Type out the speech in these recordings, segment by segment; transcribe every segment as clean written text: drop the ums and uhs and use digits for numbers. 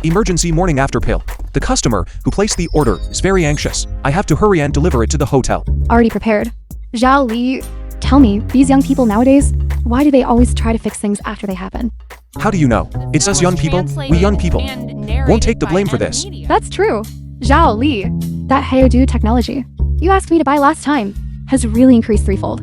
Emergency morning after pill. The customer who placed the order is very anxious. I have to hurry and deliver it to the hotel. Already prepared. Zhao Li, tell me, these young people nowadays, why do they always try to fix things after they happen? How do you know? It's us young people. We young people won't take the blame for this. That's true. Zhao Li, that Haodu technology you asked me to buy last time has really increased threefold.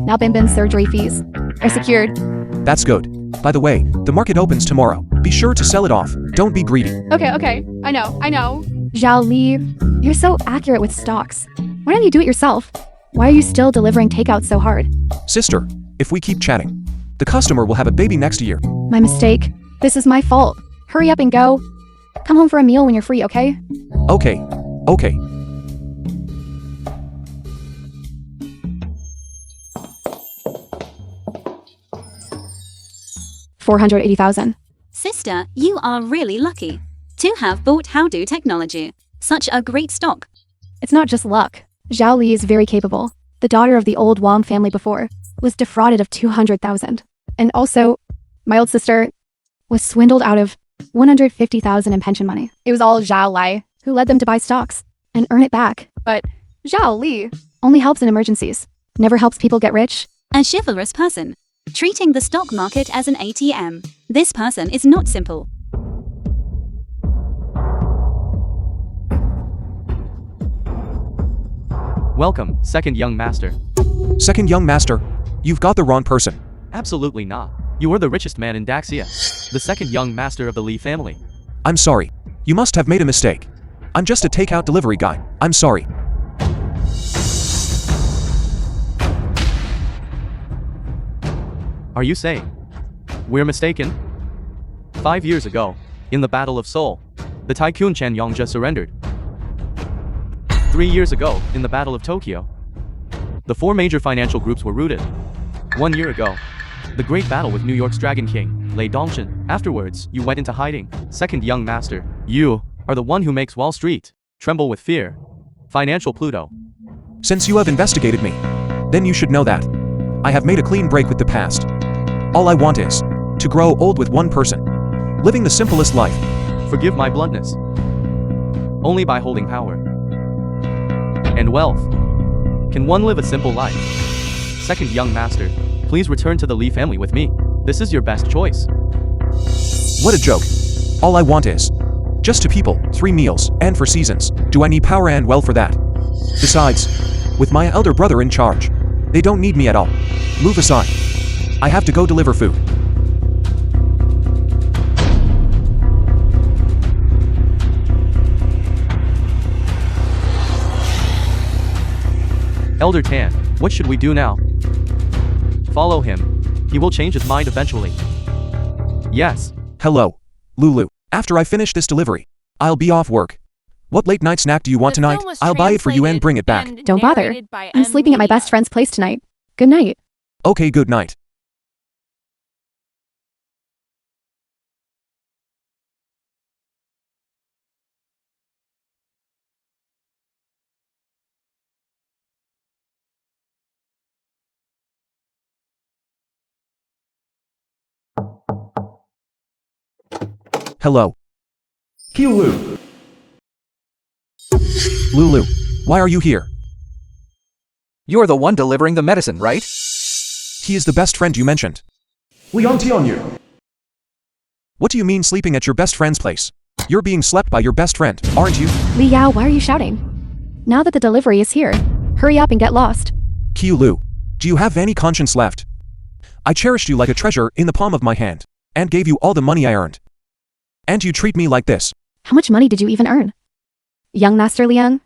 Now Binbin's surgery fees are secured. That's good. By the way, the market opens tomorrow. Be sure to sell it off. Don't be greedy. Okay. I know. Zhao Li, you're so accurate with stocks. Why don't you do it yourself? Why are you still delivering takeout so hard? Sister, if we keep chatting, the customer will have a baby next year. My mistake. This is my fault. Hurry up and go. Come home for a meal when you're free, okay? Okay. 480,000. Sister, you are really lucky to have bought Haodu technology. Such a great stock. It's not just luck. Zhao Li is very capable. The daughter of the old Wang family before was defrauded of 200,000. And also, my old sister was swindled out of 150,000 in pension money. It was all Zhao Li who led them to buy stocks and earn it back. But Zhao Li only helps in emergencies, never helps people get rich. A chivalrous person, treating the stock market as an ATM. This person is not simple. Welcome, second young master. Second young master, you've got the wrong person. Absolutely not. You are the richest man in Daxia, the second young master of the Li family. I'm sorry. You must have made a mistake. I'm just a takeout delivery guy. I'm sorry. Are you saying we're mistaken? 5 years ago, in the Battle of Seoul, the tycoon Chen Yongzhe surrendered. 3 years ago, in the Battle of Tokyo, the 4 major financial groups were routed. 1 year ago, the great battle with New York's Dragon King, Lei Dongshan. Afterwards, you went into hiding. Second young master, you are the one who makes Wall Street tremble with fear. Financial Pluto. Since you have investigated me, then you should know that I have made a clean break with the past. All I want is to grow old with one person, living the simplest life. Forgive my bluntness. Only by holding power and wealth can one live a simple life. Second young master, please return to the Li family with me. This is your best choice. What a joke. All I want is just 2 people, 3 meals, and 4 seasons. Do I need power and wealth for that? Besides, with my elder brother in charge, they don't need me at all. Move aside. I have to go deliver food. Elder Tan, what should we do now? Follow him. He will change his mind eventually. Yes. Hello, Lulu. After I finish this delivery, I'll be off work. What late night snack do you want tonight? I'll buy it for you and bring it back. Don't bother. I'm sleeping at my best friend's place tonight. Good night. Okay, good night. Hello. Lulu. Lulu, why are you here? You're the one delivering the medicine, right? He is the best friend you mentioned. Leon you. What do you mean sleeping at your best friend's place? You're being slept by your best friend, aren't you? Li Yao, why are you shouting? Now that the delivery is here, hurry up and get lost. Lu, do you have any conscience left? I cherished you like a treasure in the palm of my hand, and gave you all the money I earned. And you treat me like this. How much money did you even earn? Young Master Liang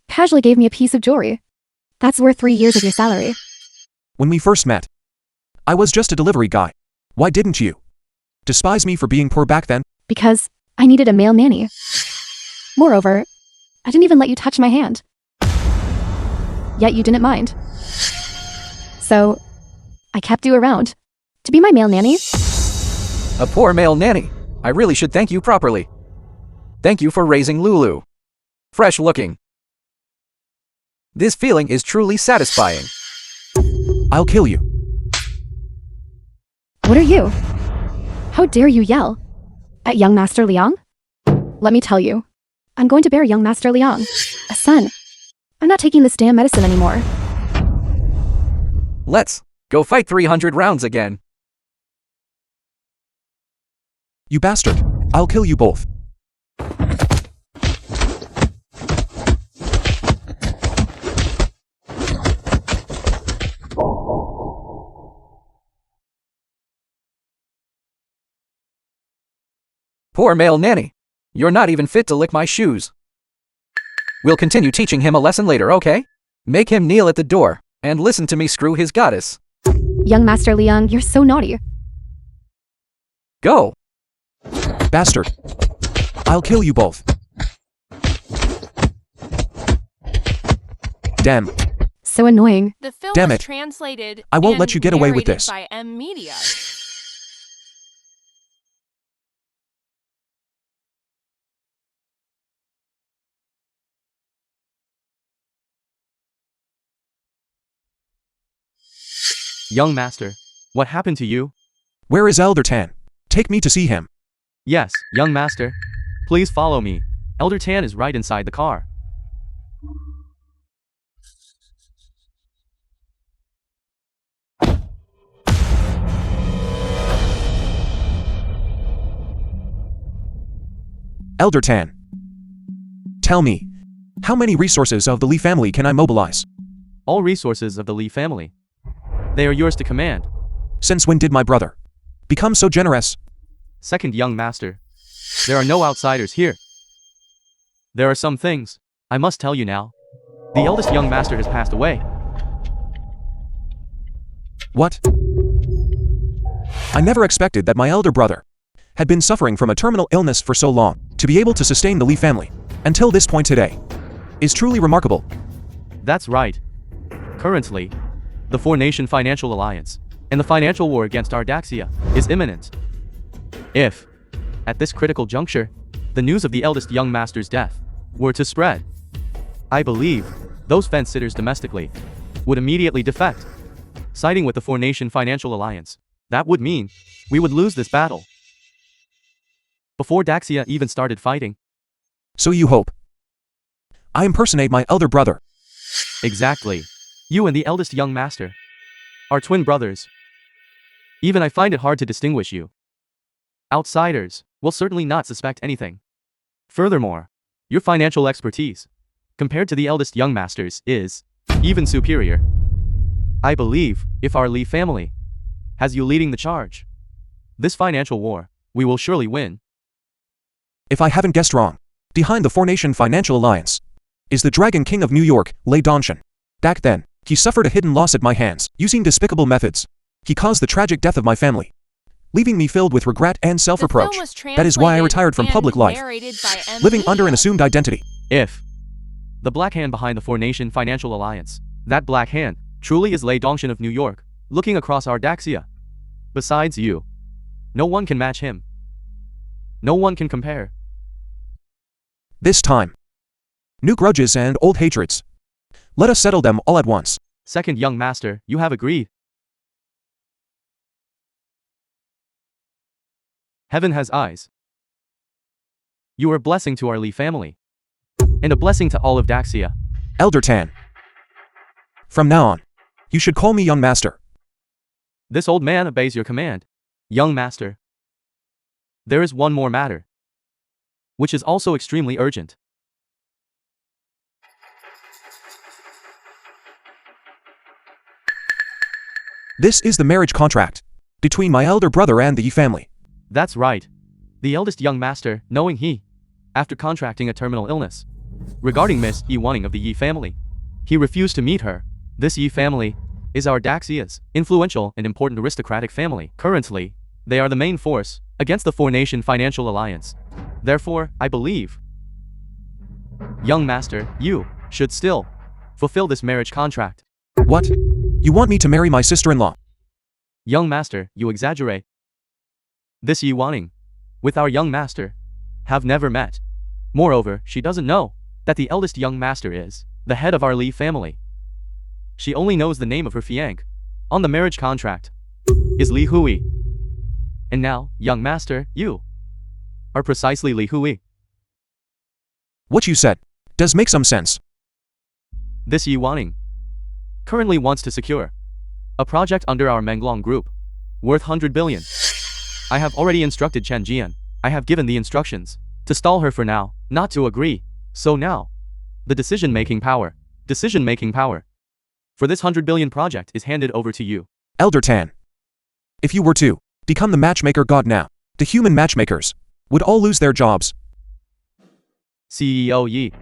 casually gave me a piece of jewelry. That's worth 3 years of your salary. When we first met, I was just a delivery guy. Why didn't you despise me for being poor back then? Because I needed a male nanny. Moreover, I didn't even let you touch my hand. Yet you didn't mind. So, I kept you around to be my male nanny. A poor male nanny. I really should thank you properly. Thank you for raising Lulu. Fresh looking. This feeling is truly satisfying. I'll kill you. What are you? How dare you yell at young Master Liang? Let me tell you. I'm going to bear young Master Liang a son. I'm not taking this damn medicine anymore. Let's go fight 300 rounds again. You bastard. I'll kill you both. Poor male nanny. You're not even fit to lick my shoes. We'll continue teaching him a lesson later, okay? Make him kneel at the door and listen to me screw his goddess. Young Master Liang, you're so naughty. Go. Bastard. I'll kill you both. Damn. So annoying. The film Damn was it. translated I won't and let you get away with narrated this. by M Media. Young master, what happened to you? Where is Elder Tan? Take me to see him. Yes, young master. Please follow me. Elder Tan is right inside the car. Elder Tan. Tell me, how many resources of the Lee family can I mobilize? All resources of the Lee family. They are yours to command. Since when did my brother become so generous? Second young master. There are no outsiders here. There are some things I must tell you now. The eldest young master has passed away. What? I never expected that my elder brother had been suffering from a terminal illness for so long. To be able to sustain the Lee family until this point today is truly remarkable. That's right. Currently, the four-nation financial alliance and the financial war against Ardaxia is imminent. If, at this critical juncture, the news of the eldest young master's death were to spread, I believe those fence-sitters domestically would immediately defect, siding with the four-nation financial alliance. That would mean we would lose this battle before Daxia even started fighting. So you hope I impersonate my elder brother? Exactly. You and the eldest young master are twin brothers. Even I find it hard to distinguish you. Outsiders will certainly not suspect anything. Furthermore, your financial expertise, compared to the eldest young master's, is even superior. I believe if our Lee family has you leading the charge, this financial war, we will surely win. If I haven't guessed wrong, behind the four-nation financial alliance is the Dragon King of New York, Lei Dongxuan. Back then, he suffered a hidden loss at my hands. Using despicable methods, he caused the tragic death of my family, leaving me filled with regret and self-reproach. That is why I retired from public life, living under an assumed identity. If the black hand behind the four-nation financial alliance, that black hand truly is Lei Dongxuan of New York, looking across Ardaxia. Besides you, no one can match him. No one can compare. This time, new grudges and old hatreds. Let us settle them all at once. Second young master, you have agreed. Heaven has eyes. You are a blessing to our Lee family, and a blessing to all of Daxia. Elder Tan. From now on, you should call me young master. This old man obeys your command, young master. There is one more matter, which is also extremely urgent. This is the marriage contract between my elder brother and the Yi family. That's right. The eldest young master, knowing he, after contracting a terminal illness, regarding Miss Yi Wanning of the Yi family, he refused to meet her. This Yi family is our Daxia's influential and important aristocratic family. Currently, they are the main force against the four-nation financial alliance. Therefore, I believe, young master, you should still fulfill this marriage contract. What? You want me to marry my sister-in-law? Young master, you exaggerate. This Yi Wanning, with our young master, have never met. Moreover, she doesn't know that the eldest young master is the head of our Lee family. She only knows the name of her fiancé on the marriage contract is Li Hui. And now, young master, you are precisely Li Hui. What you said does make some sense. This Yi Wanning currently wants to secure a project under our Menglong group, worth 100 billion. I have already instructed Chen Jian. I have given the instructions to stall her for now, not to agree. So now, the decision-making power for this 100 billion project is handed over to you. Elder Tan, if you were to become the matchmaker god now, the human matchmakers would all lose their jobs. CEO Yi,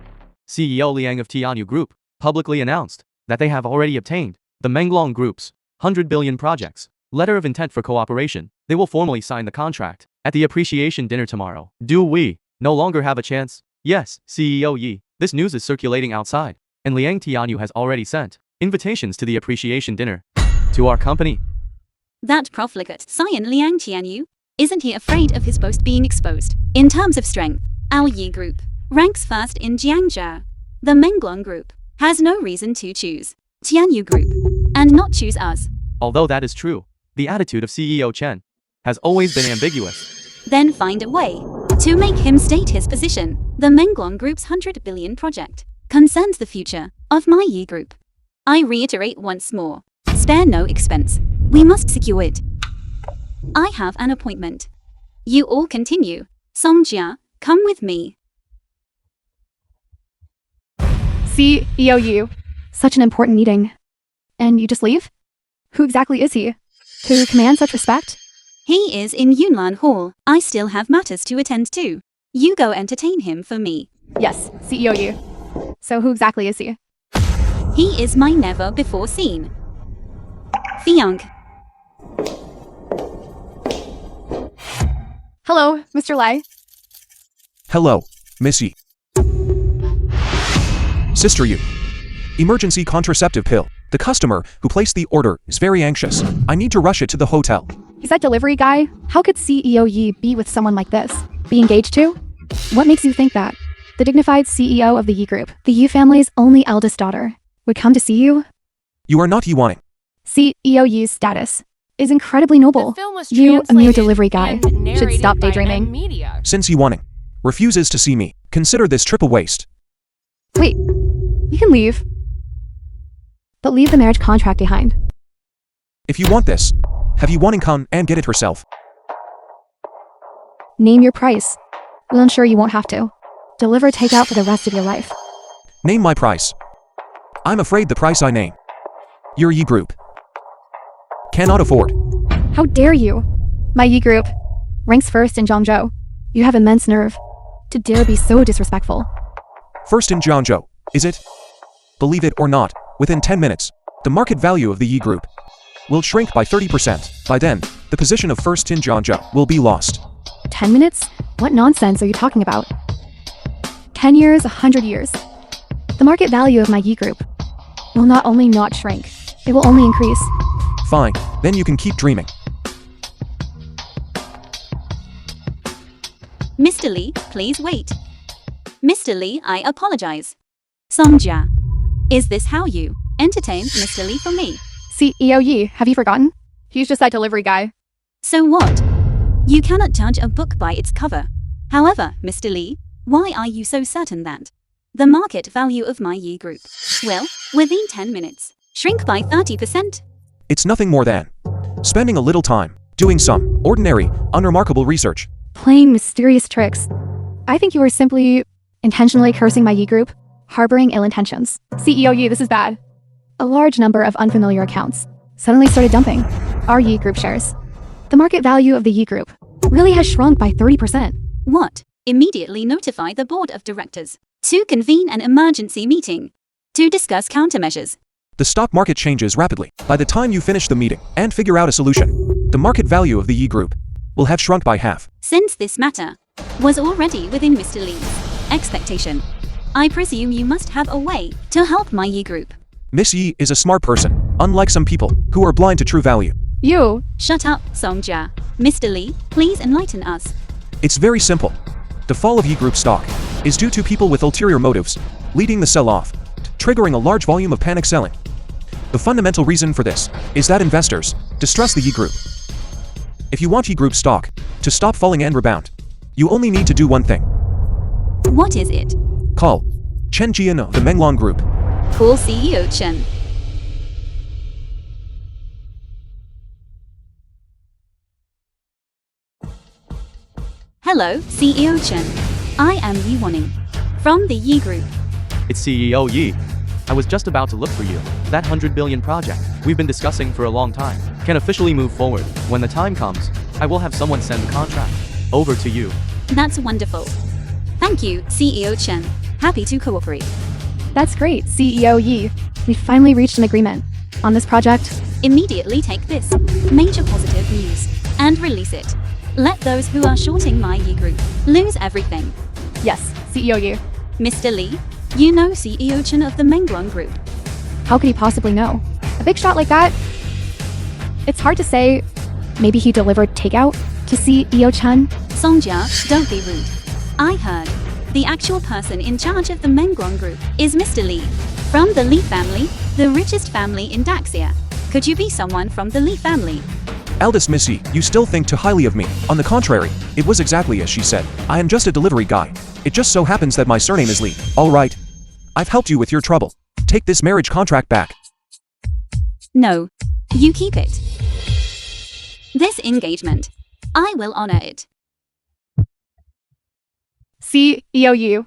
CEO Liang of Tianyu Group, publicly announced that they have already obtained the Menglong Group's 100 billion projects letter of intent for cooperation. They will formally sign the contract at the appreciation dinner tomorrow. Do we no longer have a chance? Yes, CEO Yi. This news is circulating outside, and Liang Tianyu has already sent invitations to the appreciation dinner to our company. That profligate Scion Liang Tianyu, isn't he afraid of his boast being exposed? In terms of strength, our Yi Group ranks first in Jiangzhou. The Menglong Group has no reason to choose Tianyu Group and not choose us. Although that is true, the attitude of CEO Chen has always been ambiguous. Then find a way to make him state his position. The Menglong Group's 100 billion project concerns the future of my Yi Group. I reiterate once more, spare no expense. We must secure it. I have an appointment. You all continue. Songjia, come with me. CEO Yu. Such an important meeting. And you just leave? Who exactly is he? Who commands such respect? He is in Yunlan Hall. I still have matters to attend to. You go entertain him for me. Yes, CEO Yu. So who exactly is he? He is my never-before-seen fiancé. Hello, Mr. Lai. Hello, Miss Yi. Sister Yu. Emergency contraceptive pill. The customer who placed the order is very anxious. I need to rush it to the hotel. He's that delivery guy? How could CEO Yi be with someone like this? Be engaged to? What makes you think that? The dignified CEO of the Yi Group, the Yi family's only eldest daughter, would come to see you? You are not Yi Wanning. CEO Yi's status is incredibly noble. You, a mere delivery guy, should stop daydreaming. Since Yi Wanning refuses to see me, consider this trip a waste. Wait, you can leave. But leave the marriage contract behind. If you want this, have Yi Wanning come and get it herself. Name your price. We'll ensure you won't have to. Deliver takeout for the rest of your life. Name my price. I'm afraid the price I name, your Yi Group cannot afford. How dare you? My Yi Group ranks first in Zhangzhou. You have immense nerve to dare be so disrespectful. First in Zhangzhou, is it? Believe it or not, within 10 minutes, the market value of the Yi Group will shrink by 30%. By then, the position of first in Zhangzhou will be lost. 10 minutes? What nonsense are you talking about? 10 years, 100 years. The market value of my Yi Group will not only not shrink, it will only increase. Fine, then you can keep dreaming. Mr. Li, please wait. Mr. Li, I apologize. Songjia, is this how you entertain Mr. Li for me? CEO Yi, have you forgotten? He's just that delivery guy. So what? You cannot judge a book by its cover. However, Mr. Li, why are you so certain that the market value of my Yi Group will, within 10 minutes, shrink by 30%? It's nothing more than spending a little time doing some ordinary, unremarkable research. Playing mysterious tricks. I think you are simply intentionally cursing my Yi Group, harboring ill intentions. CEO Yi, this is bad. A large number of unfamiliar accounts suddenly started dumping our Yi Group shares. The market value of the Yi Group really has shrunk by 30%. What? Immediately notify the board of directors to convene an emergency meeting to discuss countermeasures. The stock market changes rapidly. By the time you finish the meeting and figure out a solution, the market value of the Yi Group will have shrunk by half. Since this matter was already within Mr. Li's expectation, I presume you must have a way to help my Yi Group. Miss Yi is a smart person, unlike some people who are blind to true value. You! Shut up, Songjia. Mr. Li, please enlighten us. It's very simple. The fall of Yi Group stock is due to people with ulterior motives, leading the sell-off, triggering a large volume of panic selling. The fundamental reason for this is that investors distrust the Yi Group. If you want Yi Group stock to stop falling and rebound, you only need to do one thing. What is it? Call. Chen Jian of the Menglong Group. Call CEO Chen. Hello, CEO Chen. I am Yi Wanning from the Yi Group. It's CEO Yi. I was just about to look for you. That 100 billion project we've been discussing for a long time can officially move forward. When the time comes, I will have someone send the contract over to you. That's wonderful. Thank you, CEO Chen. Happy to cooperate. That's great, CEO Yi. We finally reached an agreement on this project. Immediately take this major positive news and release it. Let those who are shorting my Yi Group lose everything. Yes, CEO Yi. Mr. Li, you know CEO Chen of the Menglong Group. How could he possibly know? A big shot like that? It's hard to say. Maybe he delivered takeout to CEO Chen? Songjia, don't be rude. I heard the actual person in charge of the Menglong Group is Mr. Li, from the Li family, the richest family in Daxia. Could you be someone from the Li family? Eldest Missy, you still think too highly of me. On the contrary, it was exactly as she said. I am just a delivery guy. It just so happens that my surname is Li. All right. I've helped you with your trouble. Take this marriage contract back. No, you keep it. This engagement, I will honor it. CEO Yi.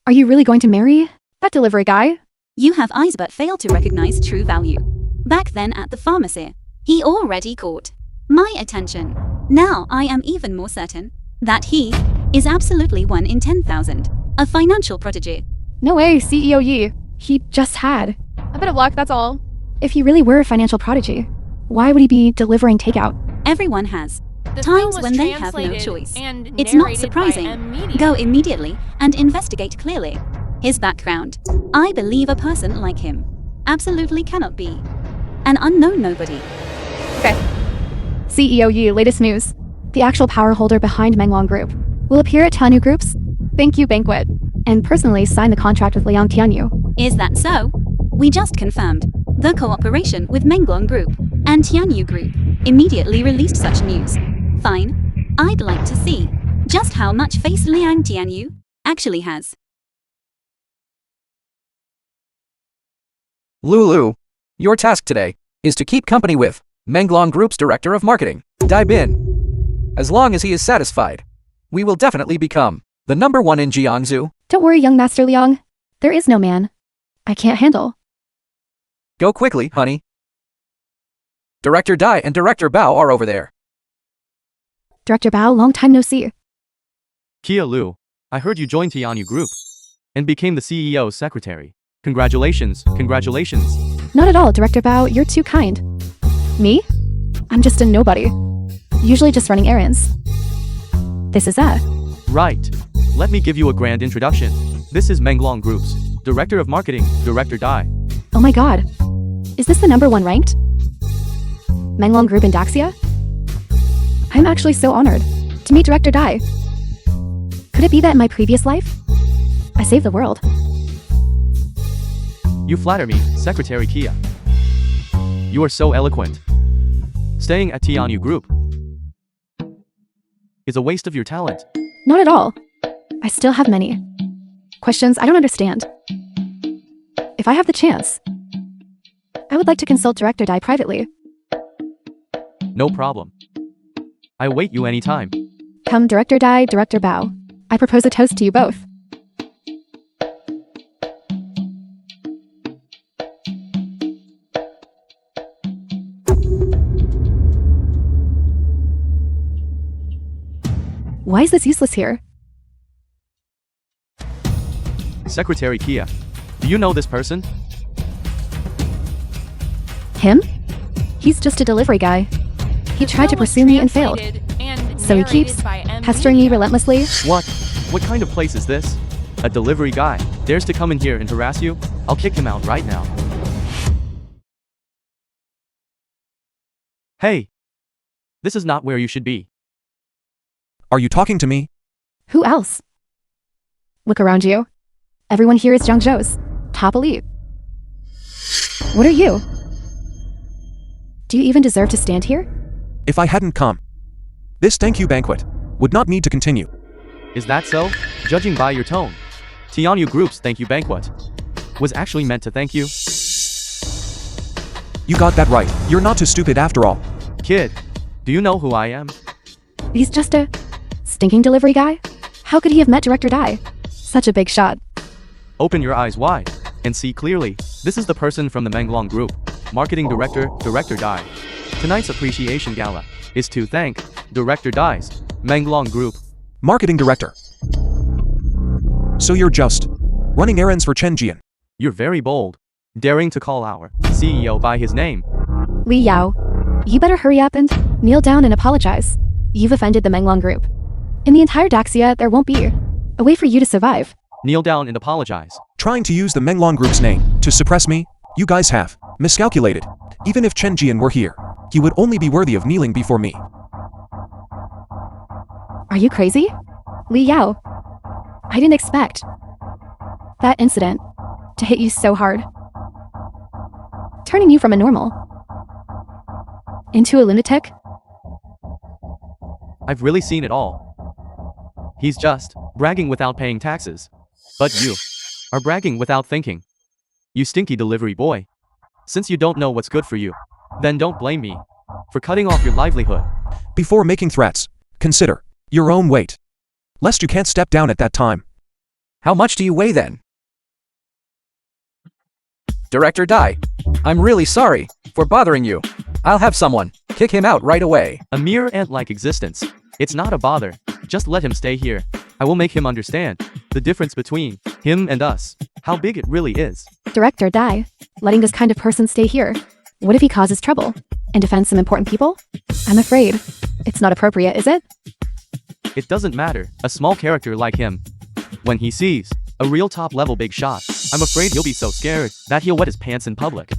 Are you really going to marry that delivery guy? You have eyes but fail to recognize true value. Back then at the pharmacy, he already caught my attention. Now I am even more certain that he is absolutely 1 in 10,000, a financial prodigy. No way, CEO Yi. He just had a bit of luck, that's all. If he really were a financial prodigy, why would he be delivering takeout? Everyone has The film times was when they have no translated choice. and It's not narrated by surprising. M. Media. Go immediately and investigate clearly his background. I believe a person like him absolutely cannot be an unknown nobody. Okay. CEO Yi, latest news. The actual power holder behind Menglong Group will appear at Tianyu Group's Thank You Banquet and personally sign the contract with Liang Tianyu. Is that so? We just confirmed the cooperation with Menglong Group and Tianyu Group immediately released such news. Fine. I'd like to see just how much face Liang Tianyu actually has. Lulu, your task today is to keep company with Menglong Group's Director of Marketing, Dai Bin. As long as he is satisfied, we will definitely become the #1 in Jiangsu. Don't worry, young Master Liang. There is no man I can't handle. Go quickly, honey. Director Dai and Director Bao are over there. Director Bao, long time no see. Kia Lu, I heard you joined Tianyu Group and became the CEO's secretary. Congratulations, congratulations. Not at all, Director Bao, you're too kind. Me? I'm just a nobody. Usually just running errands. This is that. Right. Let me give you a grand introduction. This is Menglong Group's Director of Marketing, Director Dai. Oh my god. Is this the #1 ranked Menglong Group in Daxia? I'm actually so honored to meet Director Dai. Could it be that in my previous life, I saved the world? You flatter me, Secretary Kia. You are so eloquent. Staying at Tianyu Group is a waste of your talent. Not at all. I still have many questions I don't understand. If I have the chance, I would like to consult Director Dai privately. No problem. I await you anytime. Come, Director Dai, Director Bao. I propose a toast to you both. Why is this useless here? Secretary Kia, do you know this person? Him? He's just a delivery guy. He tried to pursue me and failed. So he keeps pestering me relentlessly. What? What kind of place is this? A delivery guy dares to come in here and harass you? I'll kick him out right now. Hey! This is not where you should be. Are you talking to me? Who else? Look around you. Everyone here is Zhangzhou's top elite. What are you? Do you even deserve to stand here? If I hadn't come, this thank you banquet would not need to continue. Is that so? Judging by your tone, Tianyu Group's thank you banquet was actually meant to thank you. You got that right. You're not too stupid after all. Kid, do you know who I am? He's just a stinking delivery guy? How could he have met Director Dai? Such a big shot. Open your eyes wide and see clearly. This is the person from the Menglong Group, Marketing Director, Director Dai. Tonight's appreciation gala is to thank Director Dai's Menglong Group. Marketing director. So you're just running errands for Chen Jian. You're very bold, daring to call our CEO by his name. Li Yao, you better hurry up and kneel down and apologize. You've offended the Menglong Group. In the entire Daxia, there won't be a way for you to survive. Kneel down and apologize. Trying to use the Menglong Group's name to suppress me? You guys have miscalculated. Even if Chen Jian were here, he would only be worthy of kneeling before me. Are you crazy? Li Yao, I didn't expect that incident to hit you so hard. Turning you from a normal into a lunatic? I've really seen it all. He's just bragging without paying taxes. But you are bragging without thinking. You stinky delivery boy. Since you don't know what's good for you, then don't blame me for cutting off your livelihood. Before making threats, consider your own weight. Lest you can't step down at that time. How much do you weigh then? Director Dai, I'm really sorry for bothering you. I'll have someone kick him out right away. A mere ant-like existence. It's not a bother. Just let him stay here. I will make him understand the difference between him and us. How big it really is. Director Dai, letting this kind of person stay here. What if he causes trouble and offends some important people? I'm afraid it's not appropriate, is it? It doesn't matter. A small character like him, when he sees a real top-level big shot, I'm afraid he'll be so scared that he'll wet his pants in public.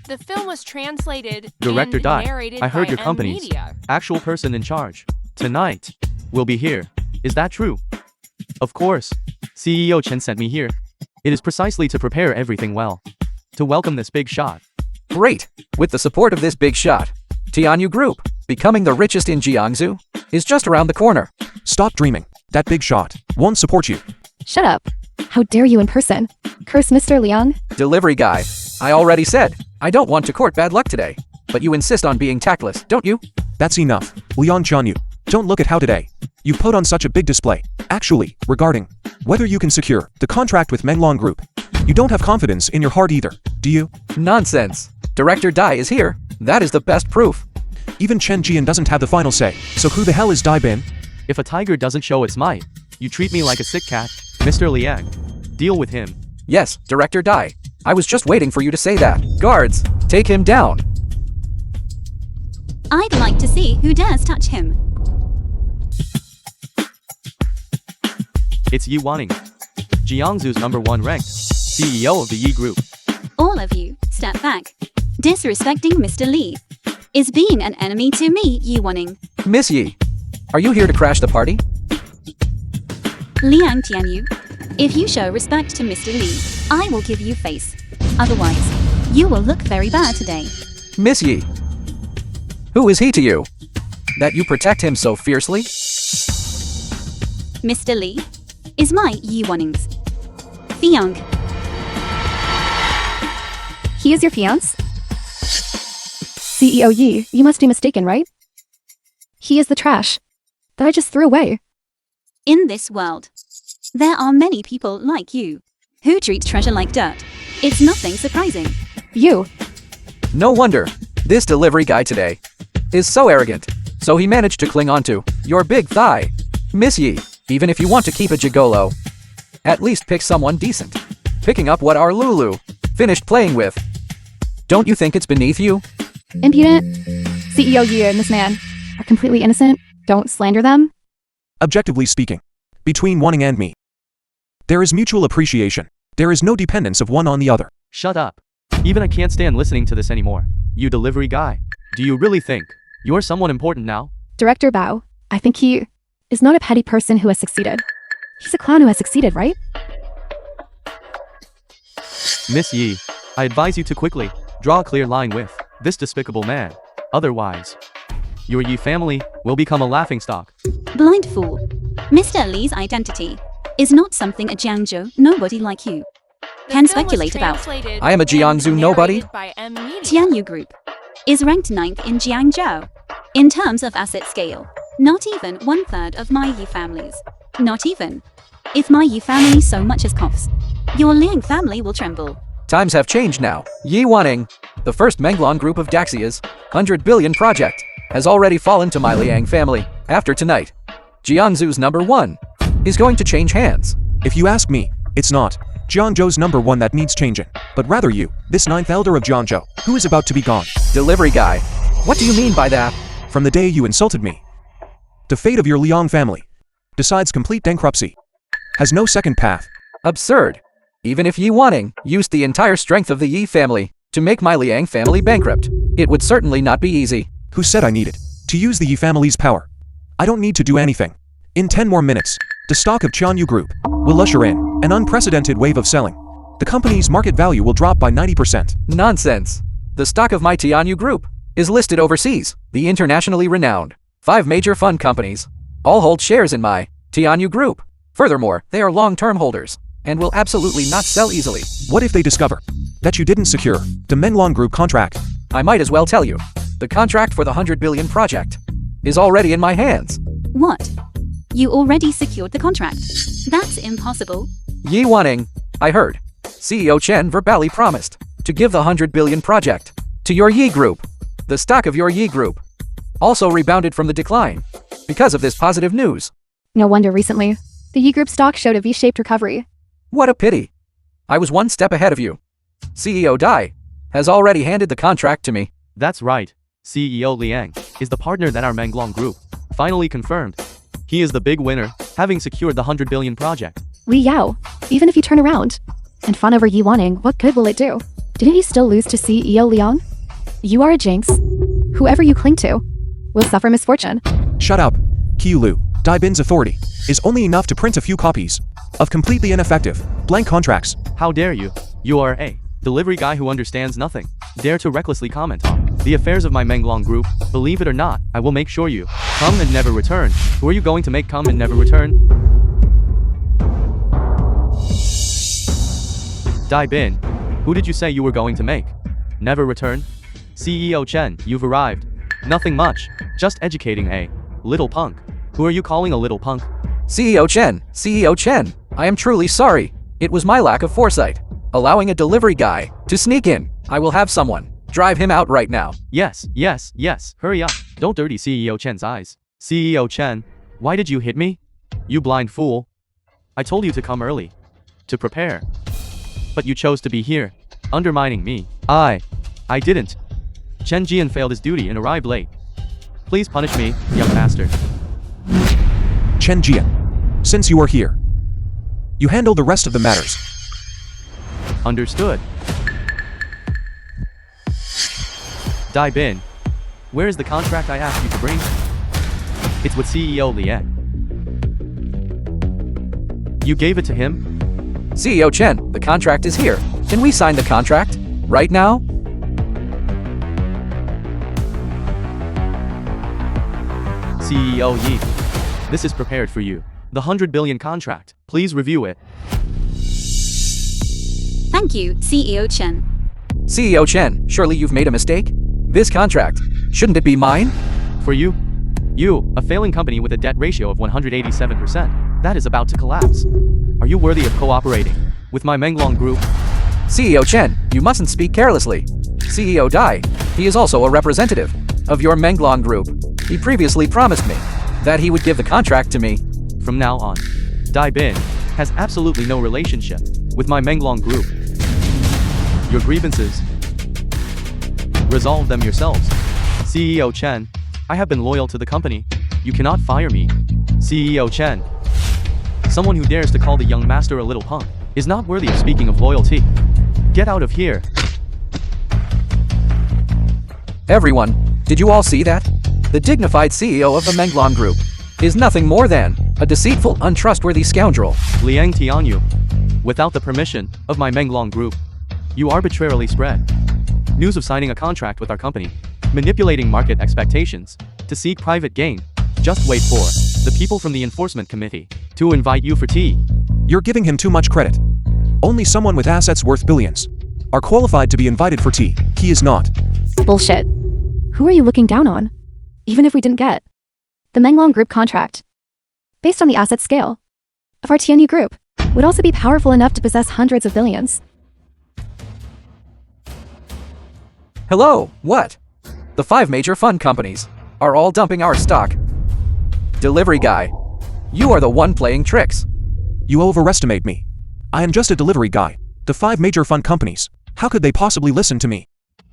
The film was translated Director and Dai, narrated I heard by your company's Media. actual person in charge tonight will be here. Is that true? Of course. CEO Chen sent me here. It is precisely to prepare everything well. To welcome this big shot. Great! With the support of this big shot, Tianyu Group, becoming the richest in Jiangsu, is just around the corner. Stop dreaming. That big shot won't support you. Shut up. How dare you in person? Curse Mr. Liang? Delivery guy, I already said, I don't want to court bad luck today. But you insist on being tactless, don't you? That's enough. Liang Chanyu. Don't look at how today you put on such a big display. Actually, regarding whether you can secure the contract with Menglong Group, you don't have confidence in your heart either, do you? Nonsense. Director Dai is here. That is the best proof. Even Chen Jian doesn't have the final say, so who the hell is Dai Bin? If a tiger doesn't show its might, you treat me like a sick cat. Mr. Liang, deal with him. Yes, Director Dai. I was just waiting for you to say that. Guards, take him down. I'd like to see who dares touch him. It's Yi Wanning, Jiangsu's #1 ranked CEO of the Yi Group. All of you, step back. Disrespecting Mr. Li is being an enemy to me, Yi Wanning. Miss Yi, are you here to crash the party? Liang Tianyu, if you show respect to Mr. Li, I will give you face. Otherwise, you will look very bad today. Miss Yi, who is he to you? That you protect him so fiercely? Mr. Li is my Yi Wanning's fiancé. He is your fiance? CEO Yi, you must be mistaken, right? He is the trash that I just threw away. In this world, there are many people like you who treat treasure like dirt. It's nothing surprising. You. No wonder. This delivery guy today is so arrogant. So he managed to cling onto your big thigh. Miss Yi, even if you want to keep a gigolo, at least pick someone decent. Picking up what our Lulu finished playing with. Don't you think it's beneath you? Impudent. CEO Yi and this man are completely innocent. Don't slander them. Objectively speaking, between Wanning and me, there is mutual appreciation. There is no dependence of one on the other. Shut up. Even I can't stand listening to this anymore. You delivery guy. Do you really think you're someone important now? Director Bao, I think he is not a petty person who has succeeded. He's a clown who has succeeded, right? Miss Yi, I advise you to quickly draw a clear line with this despicable man. Otherwise, your Yi family will become a laughingstock. Blind fool. Mr. Li's identity is not something a Jiangzhou nobody like you The can film was speculate about. translated I am a and Jiangsu nobody. narrated by M. Media. Tianyu Group is ranked 9th in Jiangzhou in terms of asset scale. Not even 1/3 of my Yi families. Not even. If my Yi family so much as coughs, your Liang family will tremble. Times have changed now. Yi Wanning, the first Menglong group of Daxia's 100 billion project, has already fallen to my Liang family. After tonight, Jiangsu's number 1 is going to change hands. If you ask me, it's not Jiangzhou's number 1 that needs changing, but rather you, this 9th elder of Jiangzhou, who is about to be gone. Delivery guy. What do you mean by that? From the day you insulted me, the fate of your Liang family decides complete bankruptcy. Has no second path. Absurd. Even if Yi Wanning used the entire strength of the Yi family to make my Liang family bankrupt, it would certainly not be easy. Who said I needed to use the Yi family's power? I don't need to do anything. In 10 more minutes, the stock of Tianyu Group will usher in an unprecedented wave of selling. The company's market value will drop by 90%. Nonsense. The stock of my Tianyu Group is listed overseas. The internationally renowned 5 major fund companies all hold shares in my Tianyu Group. Furthermore, they are long-term holders and will absolutely not sell easily. What if they discover that you didn't secure the Menglong Group contract? I might as well tell you, the contract for the 100 billion project is already in my hands. What? You already secured the contract? That's impossible. Yi Wanning, I heard, CEO Chen verbally promised to give the 100 billion project to your Yi Group. The stock of your Yi Group also rebounded from the decline because of this positive news. No wonder recently, the Yi Group stock showed a V-shaped recovery. What a pity. I was one step ahead of you. CEO Dai has already handed the contract to me. That's right. CEO Liang is the partner that our Menglong Group finally confirmed. He is the big winner, having secured the 100 billion project. Li Yao, even if you turn around and fawn over Yi Wanning, what good will it do? Didn't he still lose to CEO Liang? You are a jinx. Whoever you cling to will suffer misfortune. Shut up. Qiulu. Dai Bin's authority is only enough to print a few copies of completely ineffective, blank contracts. How dare you? You are a delivery guy who understands nothing. Dare to recklessly comment on the affairs of my Menglong Group. Believe it or not, I will make sure you come and never return. Who are you going to make come and never return? Dai Bin, who did you say you were going to make never return? CEO Chen, you've arrived. Nothing much, just educating a little punk. Who are you calling a little punk? CEO Chen, I am truly sorry. It was my lack of foresight, allowing a delivery guy to sneak in. I will have someone drive him out right now. Yes, hurry up. Don't dirty CEO Chen's eyes. CEO Chen, why did you hit me? You blind fool. I told you to come early, to prepare. But you chose to be here, undermining me. I didn't. Chen Jian failed his duty and arrived late. Please punish me, young master. Chen Jian, since you are here, you handle the rest of the matters. Understood. Dai Bin, where is the contract I asked you to bring? It's with CEO Liang. You gave it to him? CEO Chen, the contract is here. Can we sign the contract right now? CEO Yi, this is prepared for you. The 100 billion contract. Please review it. Thank you, CEO Chen. CEO Chen, surely you've made a mistake? This contract, shouldn't it be mine? For you, a failing company with a debt ratio of 187%, that is about to collapse. Are you worthy of cooperating with my Menglong Group? CEO Chen, you mustn't speak carelessly. CEO Dai, he is also a representative of your Menglong Group. He previously promised me that he would give the contract to me. From now on, Dai Bin has absolutely no relationship with my Menglong Group. Your grievances, resolve them yourselves. CEO Chen, I have been loyal to the company. You cannot fire me. CEO Chen, someone who dares to call the young master a little punk is not worthy of speaking of loyalty. Get out of here. Everyone, did you all see that? The dignified CEO of the Menglong Group is nothing more than a deceitful, untrustworthy scoundrel. Liang Tianyu, without the permission of my Menglong Group, you arbitrarily spread news of signing a contract with our company, manipulating market expectations to seek private gain. Just wait for the people from the enforcement committee to invite you for tea. You're giving him too much credit. Only someone with assets worth billions are qualified to be invited for tea. He is not. Bullshit. Who are you looking down on? Even if we didn't get the Menglong Group contract, based on the asset scale of our TNU Group, would also be powerful enough to possess hundreds of billions. Hello, what? The 5 major fund companies are all dumping our stock. Delivery guy, you are the one playing tricks. You overestimate me. I am just a delivery guy. The 5 major fund companies, how could they possibly listen to me?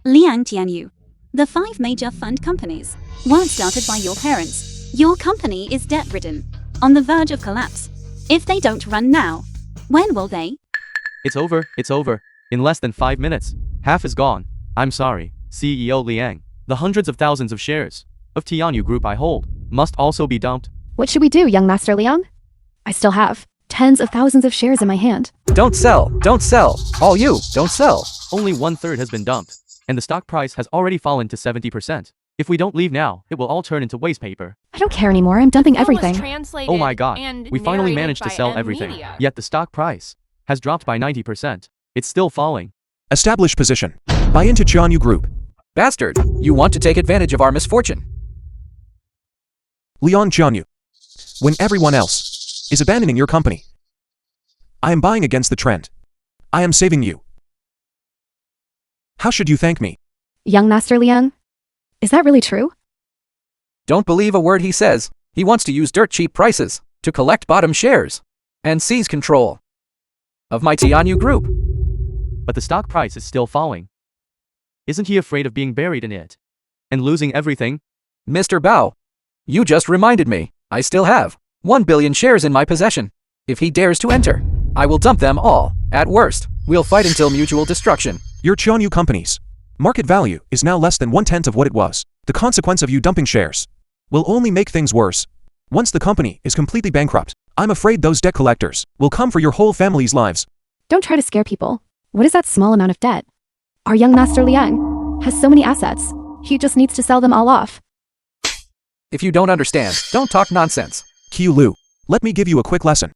Liang Tianyu. The 5 major fund companies weren't started by your parents. Your company is debt-ridden, on the verge of collapse. If they don't run now, when will they? It's over. In less than 5 minutes. Half is gone. I'm sorry, CEO Liang. The hundreds of thousands of shares of Tianyu Group I hold must also be dumped. What should we do, young Master Liang? I still have tens of thousands of shares in my hand. Don't sell, all you, don't sell. Only 1/3 has been dumped, and the stock price has already fallen to 70%. If we don't leave now, it will all turn into waste paper. I don't care anymore, I'm dumping The film was everything. translated Oh my god, and we finally narrated managed to by sell M everything. Media. Yet the stock price has dropped by 90%. It's still falling. Establish position. Buy into Tianyu Group. Bastard, you want to take advantage of our misfortune. Liang Tianyu. When everyone else is abandoning your company, I am buying against the trend. I am saving you. How should you thank me? Young Master Liang? Is that really true? Don't believe a word he says. He wants to use dirt cheap prices to collect bottom shares and seize control of my Tianyu Group. But the stock price is still falling. Isn't he afraid of being buried in it and losing everything? Mr. Bao, you just reminded me. I still have 1 billion shares in my possession. If he dares to enter, I will dump them all. At worst, we'll fight until mutual destruction. Your Tianyu company's market value is now less than 1/10 of what it was. The consequence of you dumping shares will only make things worse. Once the company is completely bankrupt, I'm afraid those debt collectors will come for your whole family's lives. Don't try to scare people. What is that small amount of debt? Our young Master Liang has so many assets. He just needs to sell them all off. If you don't understand, don't talk nonsense. Qiu Lu, let me give you a quick lesson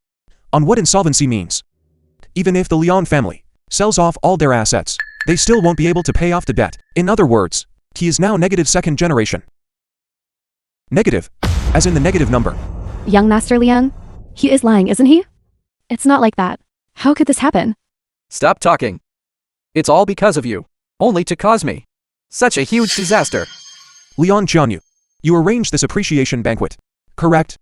on what insolvency means. Even if the Liang family sells off all their assets, they still won't be able to pay off the debt. In other words, he is now negative second generation. Negative, as in the negative number. Young Master Liang? He is lying, isn't he? It's not like that. How could this happen? Stop talking. It's all because of you. Only to cause me such a huge disaster. Liang Tianyu, you arranged this appreciation banquet, correct?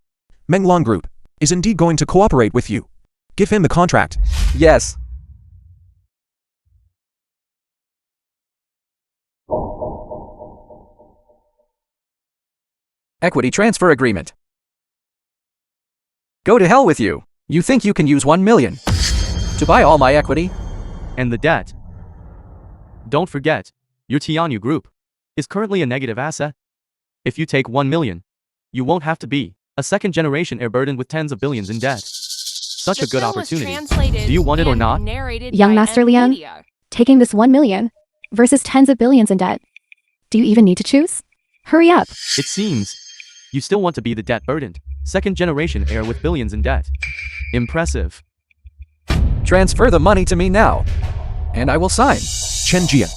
Menglong Group is indeed going to cooperate with you. Give him the contract. Yes. Equity transfer agreement. Go to hell with you. You think you can use 1 million to buy all my equity? And the debt. Don't forget, your Tianyu Group is currently a negative asset. If you take 1 million, you won't have to be a second generation heir burdened with tens of billions in debt. Such The a good film was opportunity. translated Do you want it or and not? narrated Young by Master M Liang? Media. Taking this 1 million versus tens of billions in debt. Do you even need to choose? Hurry up. It seems you still want to be the debt burdened second generation heir with billions in debt. Impressive. Transfer the money to me now, and I will sign. Chen Jian,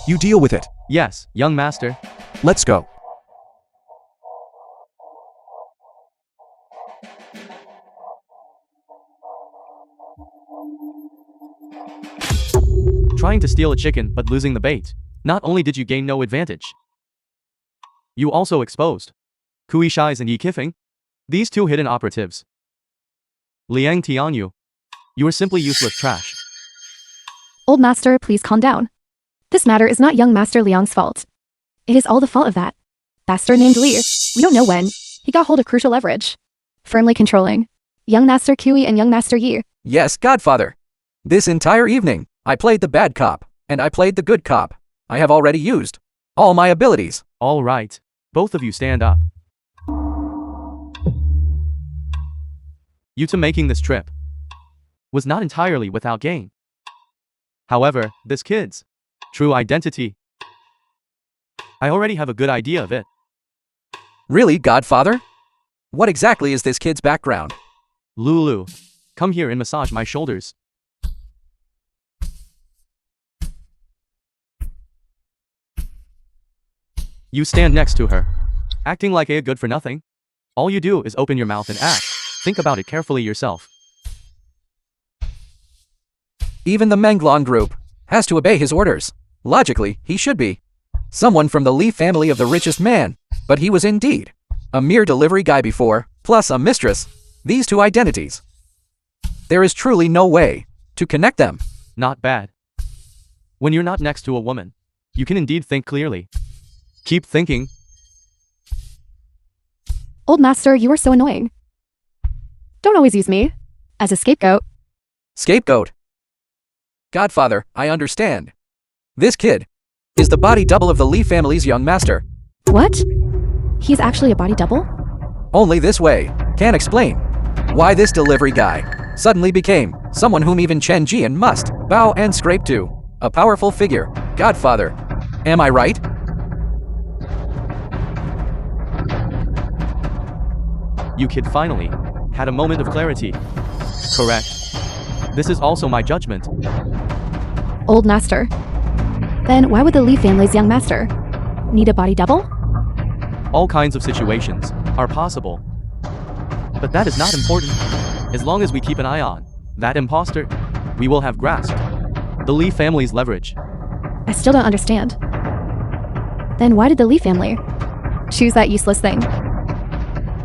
you deal with it. Yes, young master. Let's go. Trying to steal a chicken but losing the bait. Not only did you gain no advantage, you also exposed Kui Shais and Yi Kifeng, these 2 hidden operatives. Liang Tianyu, you are simply useless trash. Old Master, please calm down. This matter is not young Master Liang's fault. It is all the fault of that bastard named Li. We don't know when he got hold of crucial leverage, firmly controlling young Master Kui and young Master Yi. Yes, Godfather. This entire evening, I played the bad cop, and I played the good cop. I have already used all my abilities. All right, both of you stand up. You two making this trip was not entirely without gain. However, this kid's true identity, I already have a good idea of it. Really, Godfather? What exactly is this kid's background? Lulu, Come here and massage my shoulders. You stand next to her, acting like a good for nothing. All you do is open your mouth and act. Think about it carefully yourself. Even the Menglong group has to obey his orders. Logically, he should be someone from the Lee family of the richest man, but he was indeed a mere delivery guy before, plus a mistress. These two identities. There is truly no way to connect them. Not bad. When you're not next to a woman, you can indeed think clearly. Keep thinking. Old master, you are so annoying. Don't always use me as a scapegoat. Scapegoat. Godfather, I understand. This kid is the body double of the Lee family's young master. What? He's actually a body double? Only this way can explain why this delivery guy suddenly became someone whom even Chen Jian must bow and scrape to. A powerful figure. Godfather. Am I right? You kid finally had a moment of clarity. Correct. This is also my judgment. Old master. Then why would the Lee family's young master need a body double? All kinds of situations are possible. But that is not important. As long as we keep an eye on that imposter, we will have grasped the Lee family's leverage. I still don't understand. Then why did the Lee family choose that useless thing?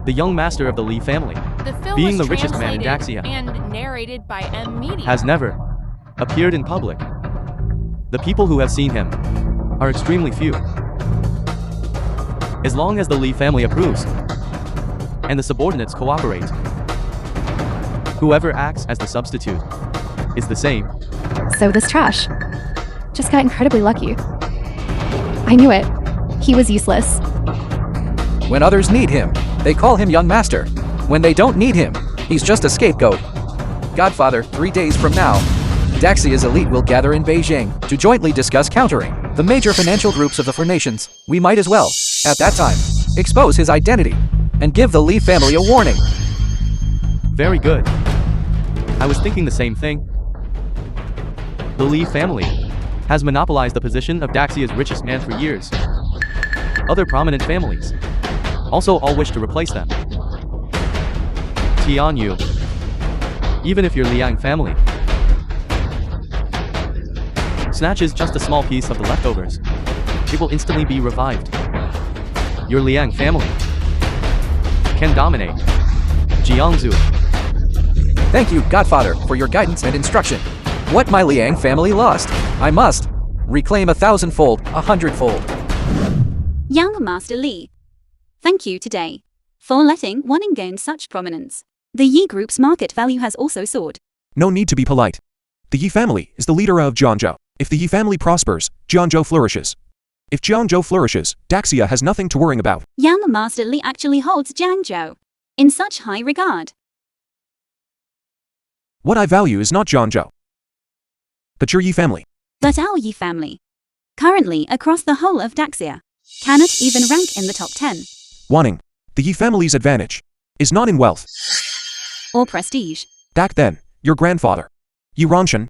The young master of the Lee family, The film being was the richest man in translated Daxia, and narrated by M Media. has never appeared in public. The people who have seen him are extremely few. As long as the Lee family approves and the subordinates cooperate, whoever acts as the substitute is the same. So this trash just got incredibly lucky. I knew it. He was useless. When others need him, they call him young master. When they don't need him, he's just a scapegoat. Godfather, 3 days from now, Daxia's elite will gather in Beijing to jointly discuss countering the major financial groups of the Four Nations. We might as well, at that time, expose his identity and give the Lee family a warning. Very good. I was thinking the same thing. The Lee family has monopolized the position of Daxia's richest man for years. Other prominent families also all wish to replace them. Tianyu, even if your Liang family snatches just a small piece of the leftovers, it will instantly be revived. Your Liang family can dominate Jiangsu. Thank you, Godfather, for your guidance and instruction. What my Liang family lost, I must reclaim 1,000-fold, 100-fold. Young Master Li, thank you today for letting Wanning gain such prominence. The Yi Group's market value has also soared. No need to be polite. The Yi family is the leader of Jiangzhou. If the Yi family prospers, Jiangzhou flourishes. If Jiangzhou flourishes, Daxia has nothing to worry about. Young Master Li actually holds Jiangzhou in such high regard. What I value is not Jiangzhou, but your Yi family. But our Yi family, currently across the whole of Daxia, cannot even rank in the top 10. Wanting, the Yi family's advantage is not in wealth Or prestige. Back then, your grandfather, Yi Rongchen,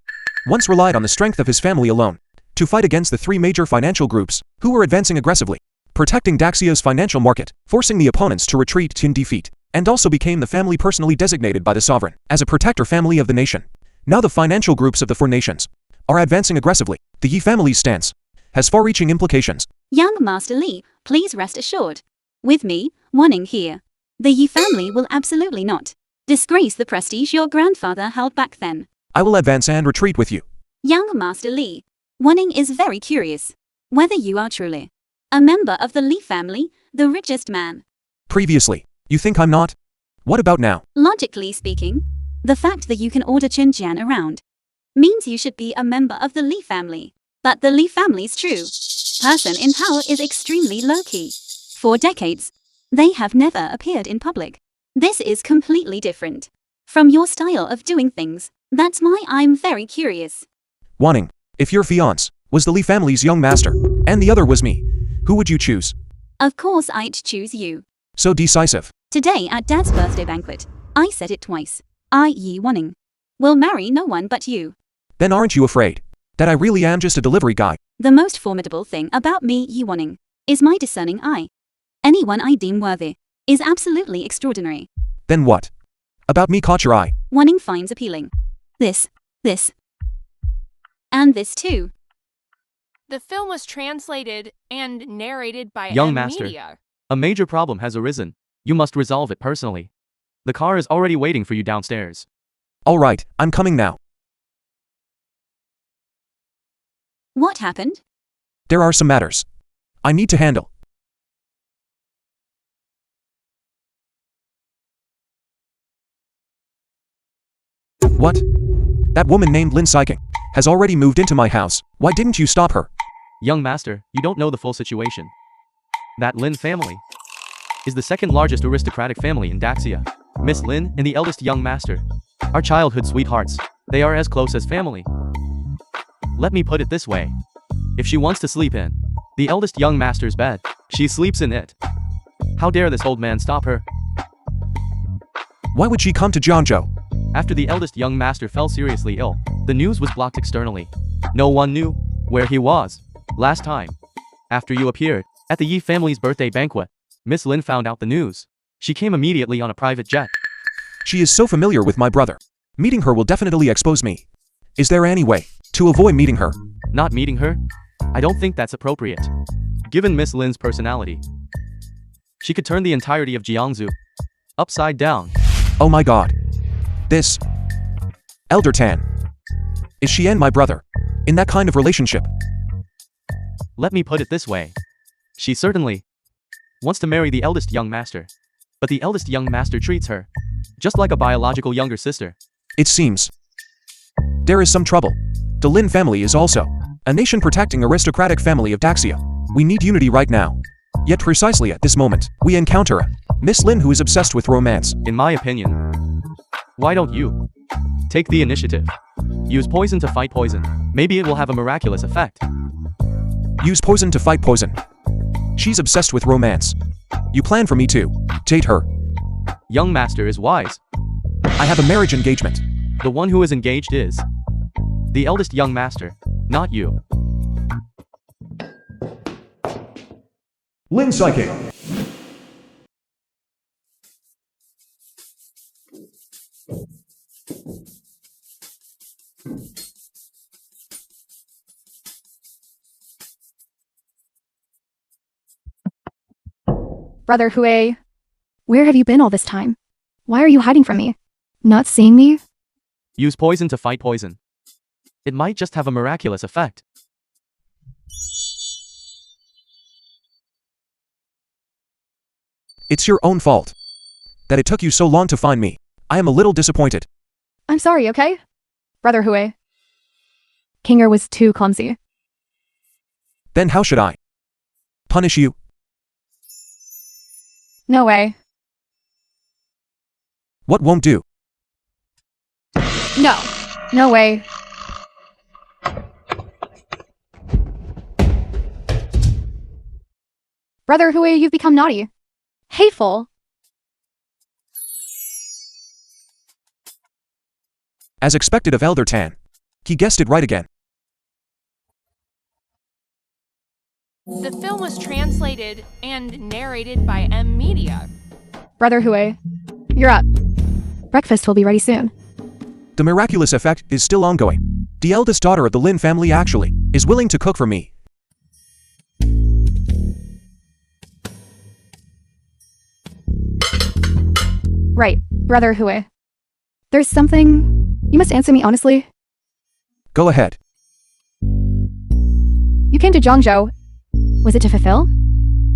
once relied on the strength of his family alone to fight against the three major financial groups who were advancing aggressively, protecting Daxia's financial market, forcing the opponents to retreat in defeat, and also became the family personally designated by the sovereign as a protector family of the nation. Now the financial groups of the Four Nations are advancing aggressively. The Yi family's stance has far-reaching implications. Young Master Li, please rest assured. With me, Wanning here, the Yi family will absolutely not disgrace the prestige your grandfather held back then. I will advance and retreat with you. Young Master Li, Wanning is very curious whether you are truly a member of the Li family, the richest man. Previously, you think I'm not? What about now? Logically speaking, the fact that you can order Qinjian around means you should be a member of the Li family. But the Li family's true person in power is extremely low-key. For decades, they have never appeared in public. This is completely different from your style of doing things. That's why I'm very curious. Wanting, if your fiancé was the Li family's young master, and the other was me, who would you choose? Of course I'd choose you. So decisive. Today at Dad's birthday banquet, I said it twice. I Yi Wanning. Will marry no one but you. Then aren't you afraid that I really am just a delivery guy? The most formidable thing about me, Yi Wanning, is my discerning eye. Anyone I deem worthy is absolutely extraordinary. Then what about me caught your eye? Wanning finds appealing. This, and this too. The film was translated and narrated by Young M master. Media. A major problem has arisen. You must resolve it personally. The car is already waiting for you downstairs. All right, I'm coming now. What happened? There are some matters I need to handle. What? That woman named Lin Saiking has already moved into my house. Why didn't you stop her? Young master, you don't know the full situation. That Lin family is the second largest aristocratic family in Daxia. Miss Lin and the eldest young master are childhood sweethearts. They are as close as family. Let me put it this way. If she wants to sleep in the eldest young master's bed, she sleeps in it. How dare this old man stop her? Why would she come to Jiangzhou? After the eldest young master fell seriously ill, the news was blocked externally. No one knew where he was. Last time, after you appeared at the Yi family's birthday banquet, Miss Lin found out the news. She came immediately on a private jet. She is so familiar with my brother. Meeting her will definitely expose me. Is there any way to avoid meeting her? Not meeting her? I don't think that's appropriate. Given Miss Lin's personality, she could turn the entirety of Jiangsu upside down. Oh my god. This Elder Tan. Is she and my brother in that kind of relationship? Let me put it this way. She certainly wants to marry the eldest young master. But the eldest young master treats her just like a biological younger sister. It seems there is some trouble. The Lin family is also a nation-protecting aristocratic family of Daxia. We need unity right now. Yet precisely at this moment, we encounter a Miss Lin who is obsessed with romance. In my opinion, why don't you take the initiative? Use poison to fight poison. Maybe it will have a miraculous effect. Use poison to fight poison. She's obsessed with romance. You plan for me to date her. Young master is wise. I have a marriage engagement. The one who is engaged is the eldest young master, not you. Lin Saiking. Brother Hui, where have you been all this time? Why are you hiding from me? Not seeing me? Use poison to fight poison. It might just have a miraculous effect. It's your own fault that it took you so long to find me. I am a little disappointed. I'm sorry, okay? Brother Hui. Kinger was too clumsy. Then how should I punish you? No way. What won't do? No. No way. Brother Hui, you've become naughty. Hateful. As expected of Elder Tan. He guessed it right again. The film was translated and narrated by M Media. Brother Hui, you're up. Breakfast will be ready soon. The miraculous effect is still ongoing. The eldest daughter of the Lin family actually is willing to cook for me. Right, Brother Hui. There's something... You must answer me honestly. Go ahead. You came to Jiangzhou. Was it to fulfill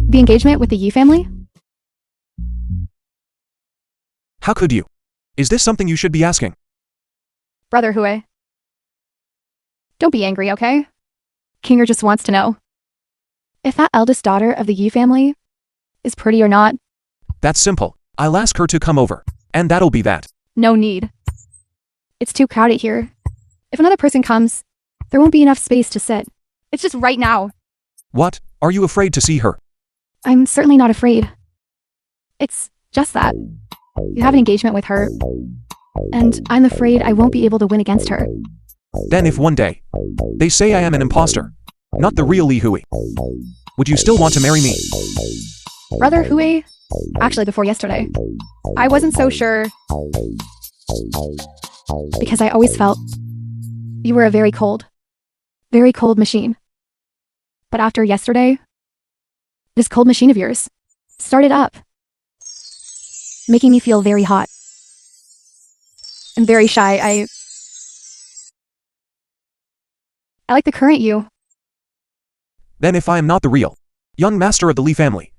the engagement with the Yi family? How could you? Is this something you should be asking? Brother Hui. Don't be angry, okay? Kinger just wants to know if that eldest daughter of the Yi family is pretty or not. That's simple. I'll ask her to come over. And that'll be that. No need. It's too crowded here. If another person comes, there won't be enough space to sit. It's just right now. What? Are you afraid to see her? I'm certainly not afraid. It's just that you have an engagement with her. and I'm afraid I won't be able to win against her. Then if one day they say I am an imposter, not the real Li Hui, would you still want to marry me? Brother Hui? Actually, before yesterday, I wasn't so sure. Because I always felt you were a very cold machine. But after yesterday, this cold machine of yours started up, making me feel very hot and very shy. I like the current you. Then if I am not the real young master of the Li family,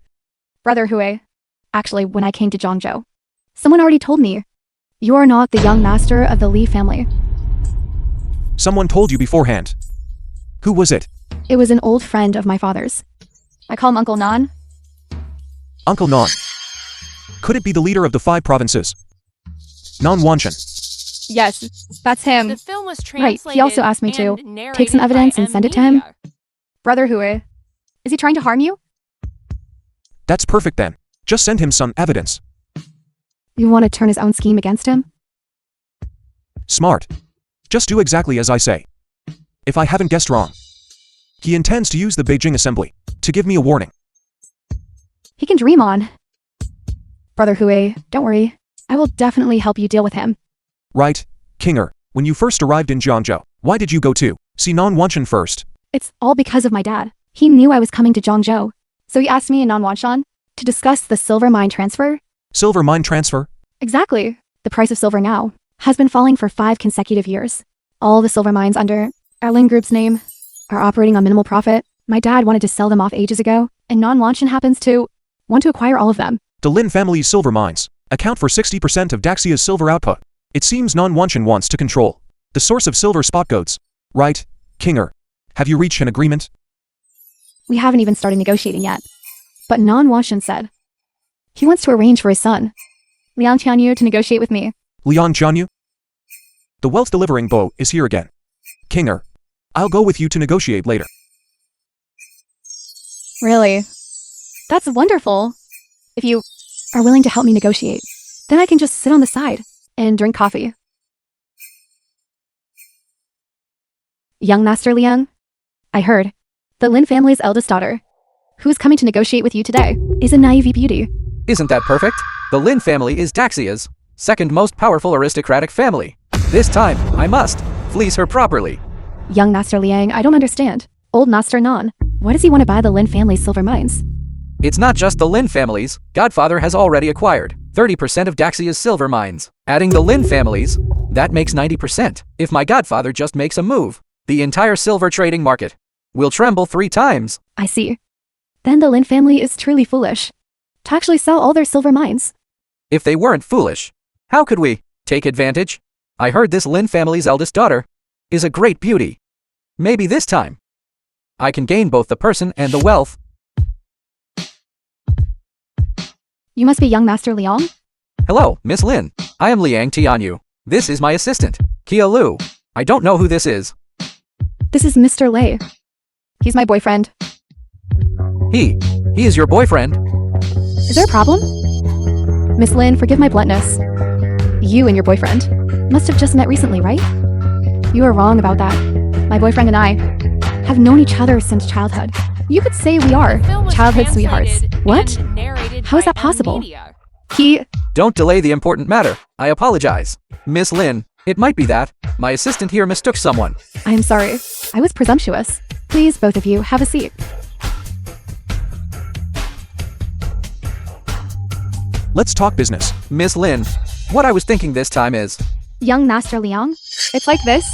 Brother Hui, actually, when I came to Zhangzhou, someone already told me you are not the young master of the Li family. someone told you beforehand. Who was it? It was an old friend of my father's. I call him Uncle Nan. Uncle Nan. Could it be the leader of the 5 provinces? Nan Wanshan. Yes, that's him. The film was Right, translated he also asked me to and narrated take some evidence by and send it to him. Media. Brother Hui, is he trying to harm you? That's perfect then. Just send him some evidence. You want to turn his own scheme against him? Smart. Just do exactly as I say. If I haven't guessed wrong, he intends to use the Beijing Assembly to give me a warning. He can dream on. Brother Hui, don't worry. I will definitely help you deal with him. Right, Kinger, when you first arrived in Zhangzhou, why did you go to see Nan Wanshan first? It's all because of my dad. He knew I was coming to Zhangzhou, so he asked me and Nan Wanshan to discuss the silver mine transfer. Silver mine transfer? Exactly. The price of silver now has been falling for 5 consecutive years. All the silver mines under our Lin Group's name are operating on minimal profit. My dad wanted to sell them off ages ago, and Nan Wanshan happens to want to acquire all of them. The Lin family's silver mines account for 60% of Daxia's silver output. It seems Nan Wanshan wants to control the source of silver spot codes. Right, Kinger? Have you reached an agreement? We haven't even started negotiating yet. But Nan Wanshan said he wants to arrange for his son, Liang Qianyu, to negotiate with me. Liang Jianyu? The wealth-delivering Bo is here again. Kinger, I'll go with you to negotiate later. Really? That's wonderful. If you are willing to help me negotiate, then I can just sit on the side and drink coffee. Young Master Liang, I heard the Lin family's eldest daughter, who's coming to negotiate with you today, is a naive beauty. Isn't that perfect? The Lin family is Daxia's second most powerful aristocratic family. This time, I must fleece her properly. Young Master Liang, I don't understand. Old Master Nan, why does he want to buy the Lin family's silver mines? It's not just the Lin family's. Godfather has already acquired 30% of Daxia's silver mines. Adding the Lin family's, that makes 90%. If my godfather just makes a move, the entire silver trading market will tremble 3 times. I see. Then the Lin family is truly foolish to actually sell all their silver mines. If they weren't foolish, how could we take advantage? I heard this Lin family's eldest daughter is a great beauty. Maybe this time, I can gain both the person and the wealth. You must be young Master Liang? Hello, Miss Lin. I am Liang Tianyu. This is my assistant, Kia Lu. I don't know who this is. This is Mr. Lei. He's my boyfriend. He is your boyfriend? Is there a problem? Miss Lin, forgive my bluntness. You and your boyfriend must have just met recently, right? You are wrong about that. My boyfriend and I have known each other since childhood. You could say we are The film was childhood sweethearts. translated What? and narrated How is by that possible? Media. Don't delay the important matter. I apologize. Miss Lin, it might be that my assistant here mistook someone. I am sorry. I was presumptuous. Please, both of you, have a seat. Let's talk business. Miss Lin, what I was thinking this time is, Young Master Liang? It's like this.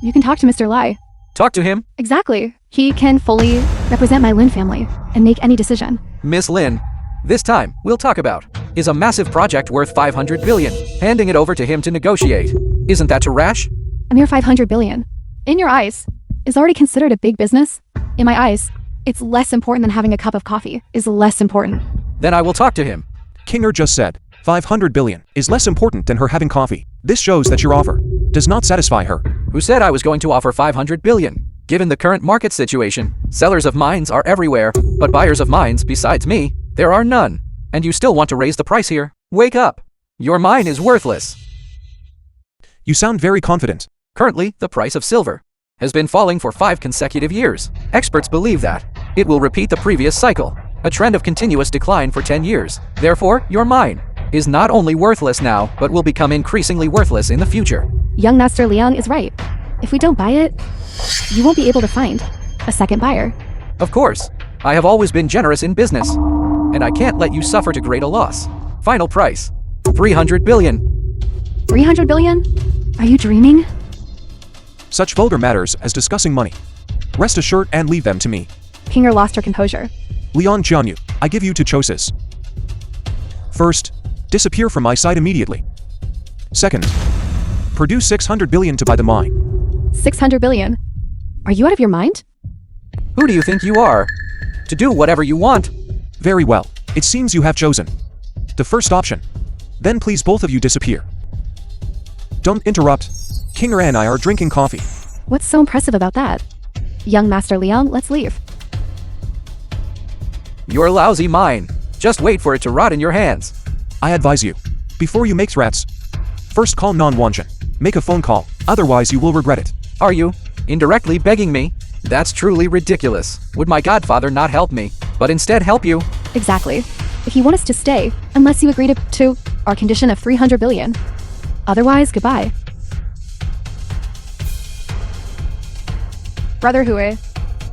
You can talk to Mr. Lai. talk to him. Exactly. He can fully represent my Lin family and make any decision. Miss Lin, this time we'll talk about is a massive project worth 500 billion. Handing it over to him to negotiate. Isn't that too rash? A mere 500 billion, in your eyes, is already considered a big business. In my eyes, it's less important than having a cup of coffee, is less important. Then I will talk to him. Kinger just said 500 billion is less important than her having coffee. This shows that your offer does not satisfy her. Who said I was going to offer 500 billion? Given the current market situation, sellers of mines are everywhere, but buyers of mines besides me, there are none. And you still want to raise the price here? Wake up! Your mine is worthless. You sound very confident. Currently, the price of silver has been falling for 5 consecutive years. Experts believe that it will repeat the previous cycle, a trend of continuous decline for 10 years. Therefore, your mine is not only worthless now, but will become increasingly worthless in the future. Young Master Leon is right. If we don't buy it, you won't be able to find a second buyer. Of course, I have always been generous in business, and I can't let you suffer too great a loss. Final price, 300 billion. 300 billion? Are you dreaming? Such vulgar matters as discussing money. Rest assured and leave them to me. Kinger lost her composure. Leon Jianyu, I give you two choices. First, disappear from my sight immediately. Second, produce 600 billion to buy the mine. 600 billion? Are you out of your mind? Who do you think you are? To do whatever you want? Very well. It seems you have chosen the first option. Then please both of you disappear. Don't interrupt. Kinger and I are drinking coffee. What's so impressive about that? Young Master Leon, let's leave. Your lousy mine. Just wait for it to rot in your hands. I advise you, before you make threats, first call Non Wanjin. Make a phone call, otherwise you will regret it. Are you indirectly begging me? That's truly ridiculous. Would my godfather not help me, but instead help you? Exactly. If you want us to stay, unless you agree to our condition of 300 billion. Otherwise, goodbye. Brother Hui,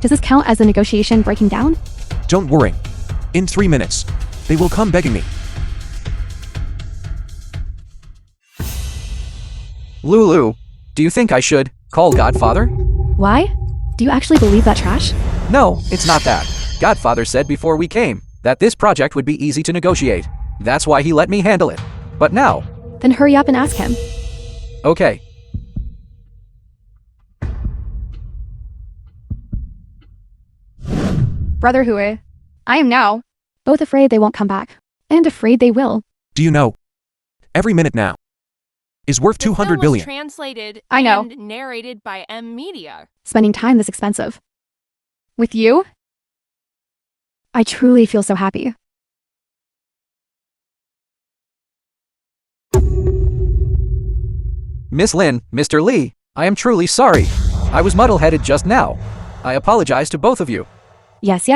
does this count as a negotiation breaking down? Don't worry. In 3 minutes, they will come begging me. Lulu, do you think I should call Godfather? Why? Do you actually believe that trash? No, it's not that. Godfather said before we came that this project would be easy to negotiate. That's why he let me handle it. But now... Then hurry up and ask him. Okay. Brother Hui, I am now both afraid they won't come back, and afraid they will. Do you know? Every minute now is worth 200 The film was billion. translated I know. and narrated by M Media. Spending time this expensive with you, I truly feel so happy. Miss Lin, Mr. Lee, I am truly sorry. I was muddle-headed just now. I apologize to both of you. Yes,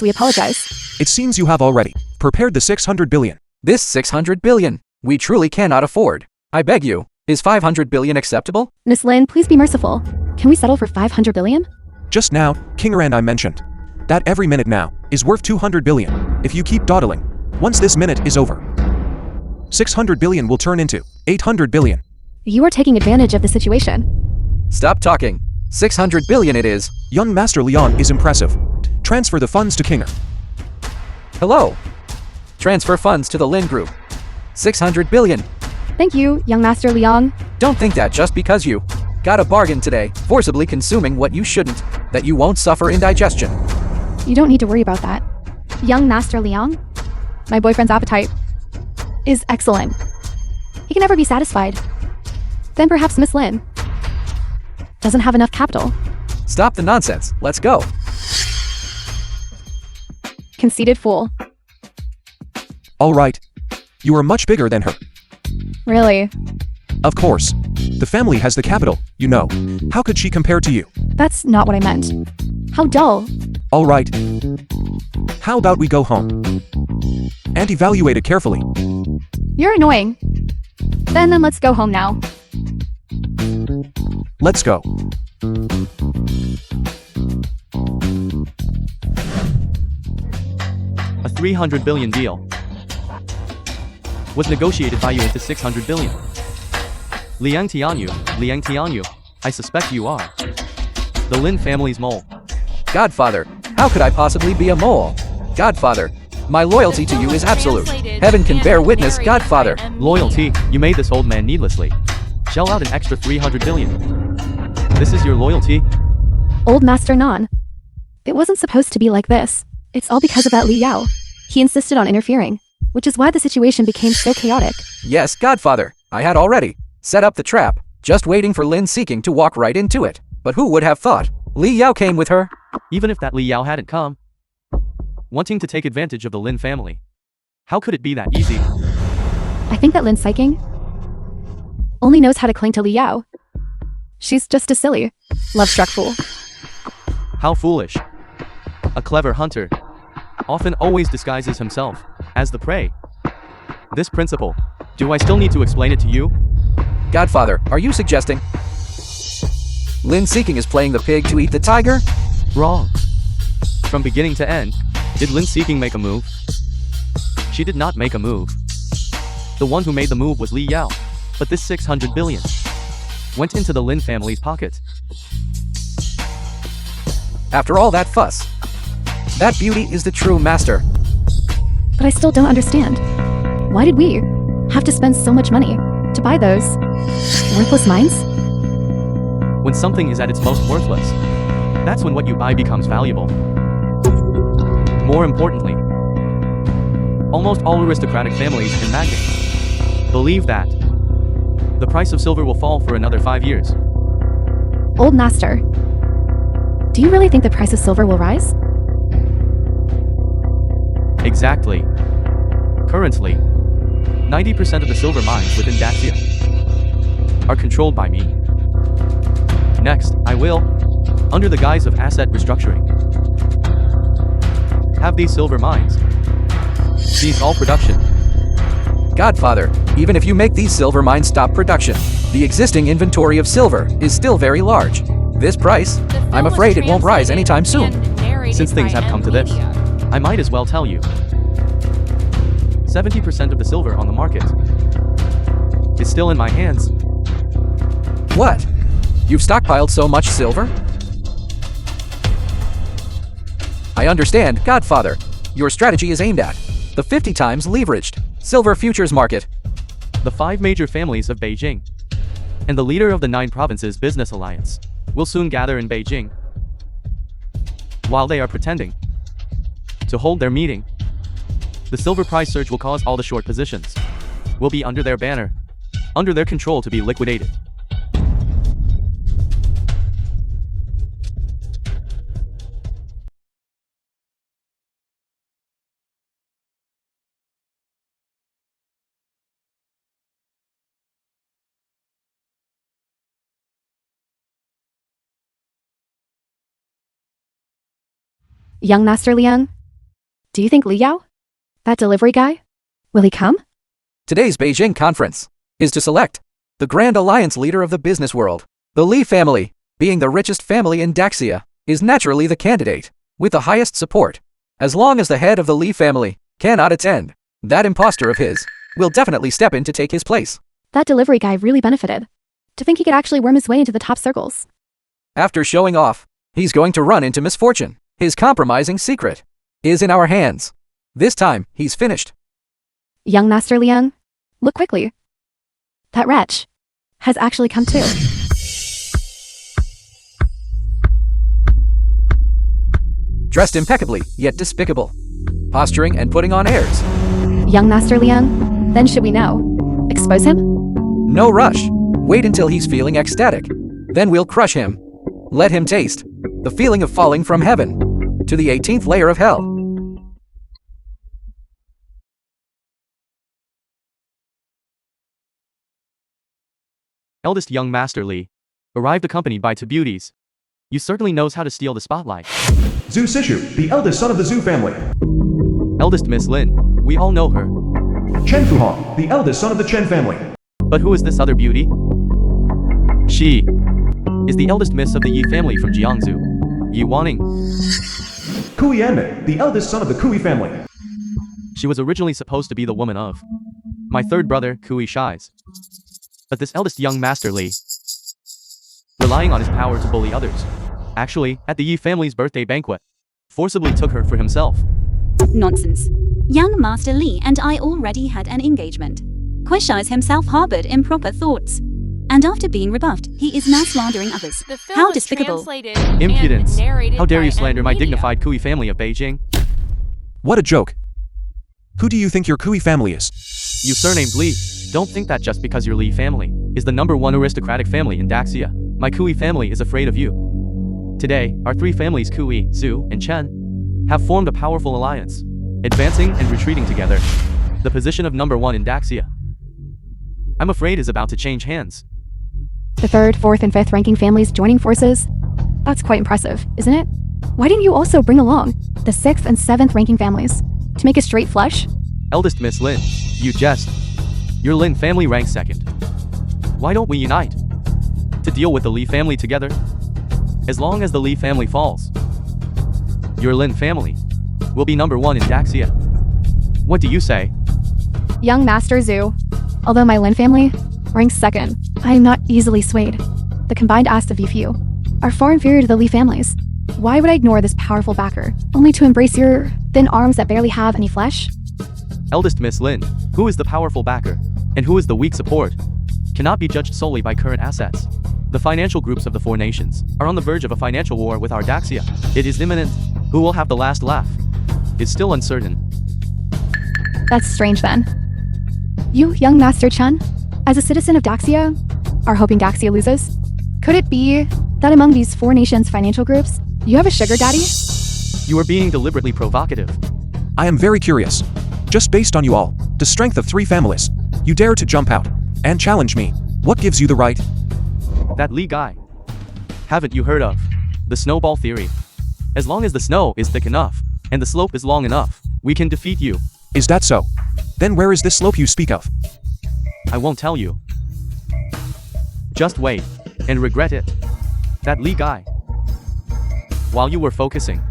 we apologize. It seems you have already prepared the 600 billion. This 600 billion, we truly cannot afford. I beg you, is 500 billion acceptable? Miss Lin, please be merciful. Can we settle for 500 billion? Just now, Kinger and I mentioned that every minute now is worth 200 billion. If you keep dawdling, once this minute is over, 600 billion will turn into 800 billion. You are taking advantage of the situation. Stop talking. 600 billion it is. Young Master Leon is impressive. Transfer the funds to Kinger. Hello. Transfer funds to the Lin Group. 600 billion. Thank you, young Master Leon. Don't think that just because you got a bargain today, forcibly consuming what you shouldn't, that you won't suffer indigestion. You don't need to worry about that. Young Master Leon, my boyfriend's appetite is excellent. He can never be satisfied. Then perhaps Miss Lin doesn't have enough capital. Stop the nonsense. Let's go. Conceited fool. All right. You are much bigger than her. Really? Of course. The family has the capital, you know. How could she compare to you? That's not what I meant. How dull. All right. How about we go home and evaluate it carefully? You're annoying. Then let's go home now. Let's go. A 300 billion deal was negotiated by you into 600 billion. Liang Tianyu, I suspect you are the Lin family's mole. Godfather, how could I possibly be a mole? Godfather, my loyalty to you is absolute. Heaven can bear witness, Godfather. Loyalty, you made this old man needlessly shell out an extra 300 billion. This is your loyalty? Old Master Nan. It wasn't supposed to be like this. It's all because of that Li Yao. He insisted on interfering, which is why the situation became so chaotic. Yes, Godfather, I had already set up the trap, just waiting for Lin seeking to walk right into it. But who would have thought? Li Yao came with her. Even if that Li Yao hadn't come, wanting to take advantage of the Lin family, how could it be that easy? I think that Lin's psyching only knows how to cling to Liao. She's just a silly, love-struck fool. How foolish. A clever hunter often always disguises himself as the prey. This principle, do I still need to explain it to you? Godfather, are you suggesting Lin Seeking is playing the pig to eat the tiger? Wrong. From beginning to end, did Lin Seeking make a move? She did not make a move. The one who made the move was Li Yao, but this 600 billion went into the Lin family's pocket. After all that fuss, that beauty is the true master. But I still don't understand. Why did we have to spend so much money to buy those worthless mines? When something is at its most worthless, that's when what you buy becomes valuable. More importantly, almost all aristocratic families and magnates believe that the price of silver will fall for another 5 years. Old master, do you really think the price of silver will rise? Exactly. Currently, 90% of the silver mines within Daxia are controlled by me. Next, I will, under the guise of asset restructuring, have these silver mines cease all production. Godfather, even if you make these silver mines stop production, the existing inventory of silver is still very large. This price, The film I'm was afraid it won't rise translated anytime soon. and narrated Since things by have come to this, Media. I might as well tell you. 70% of the silver on the market is still in my hands. What? You've stockpiled so much silver? I understand, Godfather. Your strategy is aimed at the 50 times leveraged silver futures market. The 5 major families of Beijing and the leader of the 9 provinces business alliance will soon gather in Beijing. While they are pretending to hold their meeting, the silver price surge will cause all the short positions will be under their banner, under their control to be liquidated. Young Master Liang, do you think Liao, that delivery guy, will he come? Today's Beijing conference is to select the Grand Alliance leader of the business world. The Li family, being the richest family in Daxia, is naturally the candidate with the highest support. As long as the head of the Li family cannot attend, that imposter of his will definitely step in to take his place. That delivery guy really benefited. To think he could actually worm his way into the top circles. After showing off, he's going to run into misfortune. His compromising secret is in our hands. This time, he's finished. Young Master Liang, look quickly. That wretch has actually come too. Dressed impeccably, yet despicable. Posturing and putting on airs. Young Master Liang, then should we know? Expose him? No rush. Wait until he's feeling ecstatic. Then we'll crush him. Let him taste the feeling of falling from heaven to the 18th layer of hell. Eldest young Master Li arrived accompanied by 2 beauties. You certainly knows how to steal the spotlight. Zhu Sishu, the eldest son of the Zhu family. Eldest Miss Lin, we all know her. Chen Fuhong, the eldest son of the Chen family. But who is this other beauty? She is the eldest miss of the Yi family from Jiangsu, Yi Waning. Kui Anmin, the eldest son of the Kui family. She was originally supposed to be the woman of my 3rd brother, Kui Shi's. But this eldest young Master Li, relying on his power to bully others, actually, at the Yi family's birthday banquet, forcibly took her for himself. Nonsense. Young Master Li and I already had an engagement. Quishais himself harbored improper thoughts. And after being rebuffed, he is now slandering others. The film How was despicable. translated and Impudence. narrated How dare by you slander my Media. dignified Kui family of Beijing? What a joke. Who do you think your Kui family is? You surnamed Li. Don't think that just because your Li family is the #1 aristocratic family in Daxia, my Kui family is afraid of you. Today, our 3 families Kui, Zhu, and Chen have formed a powerful alliance, advancing and retreating together. The position of #1 in Daxia I'm afraid is about to change hands. The third, fourth, and fifth ranking families joining forces? That's quite impressive, isn't it? Why didn't you also bring along the sixth and seventh ranking families to make a straight flush? Eldest Miss Lin, you jest. Your Lin family ranks second. Why don't we unite to deal with the Li family together? As long as the Li family falls, your Lin family will be number 1 in Daxia. What do you say? Young Master Zhu, although my Lin family ranks second, I am not easily swayed. The combined asset of you few are far inferior to the Li families. Why would I ignore this powerful backer, only to embrace your thin arms that barely have any flesh? Eldest Miss Lin, who is the powerful backer, and who is the weak support, cannot be judged solely by current assets. The financial groups of the 4 nations are on the verge of a financial war with our Daxia. It is imminent. Who will have the last laugh? It's still uncertain. That's strange then. You, young Master Chen, as a citizen of Daxia, are hoping Daxia loses? Could it be that among these 4 nations' financial groups, you have a sugar daddy? You are being deliberately provocative. I am very curious. Just based on you all, the strength of 3 families, you dare to jump out and challenge me. What gives you the right? That Li guy. Haven't you heard of the snowball theory? As long as the snow is thick enough and the slope is long enough, we can defeat you. Is that so? Then where is this slope you speak of? I won't tell you. Just wait and regret it. That Li guy. While you were focusing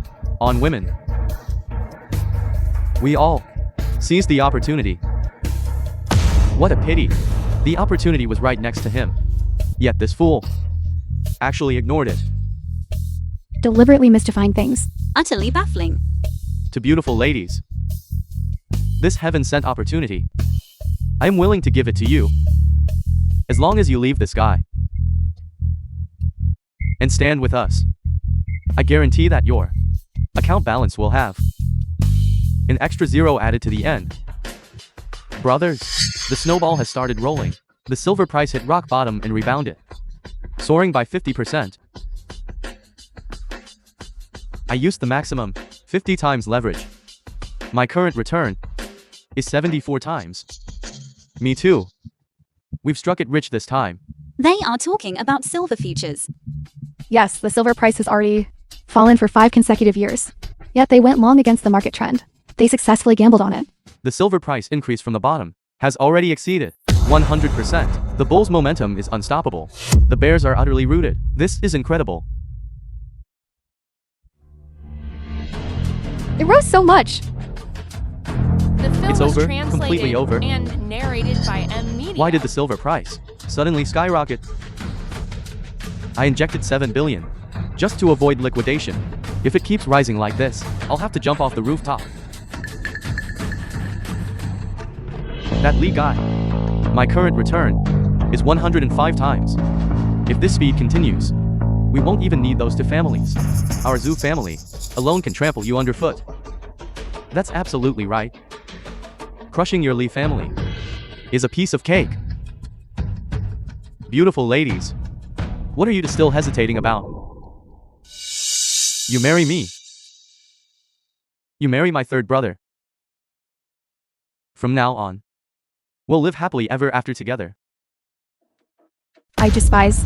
on women, we all seized the opportunity. What a pity. The opportunity was right next to him. Yet this fool actually ignored it. Deliberately mystifying things. Utterly baffling. To beautiful ladies, this heaven-sent opportunity, I am willing to give it to you. As long as you leave this guy and stand with us, I guarantee that your account balance will have an extra 0 added to the end. Brothers, the snowball has started rolling. The silver price hit rock bottom and rebounded, soaring by 50%. I used the maximum 50 times leverage. My current return is 74 times. Me too. We've struck it rich this time. They are talking about silver futures. Yes, the silver price has already fallen for 5 consecutive years. Yet they went long against the market trend. They successfully gambled on it. The silver price increase from the bottom has already exceeded 100%. The bull's momentum is unstoppable. The bears are utterly rooted. This is incredible. It rose so much. The film It's was over, translated completely over. and narrated by M Media. Why did the silver price suddenly skyrocket? I injected 7 billion just to avoid liquidation. If it keeps rising like this, I'll have to jump off the rooftop. That Li guy. My current return is 105 times. If this speed continues, we won't even need those 2 families. Our Zhu family alone can trample you underfoot. That's absolutely right. Crushing your Li family is a piece of cake. Beautiful ladies, what are you still hesitating about? You marry me. You marry my 3rd brother. From now on, we'll live happily ever after together. I despise.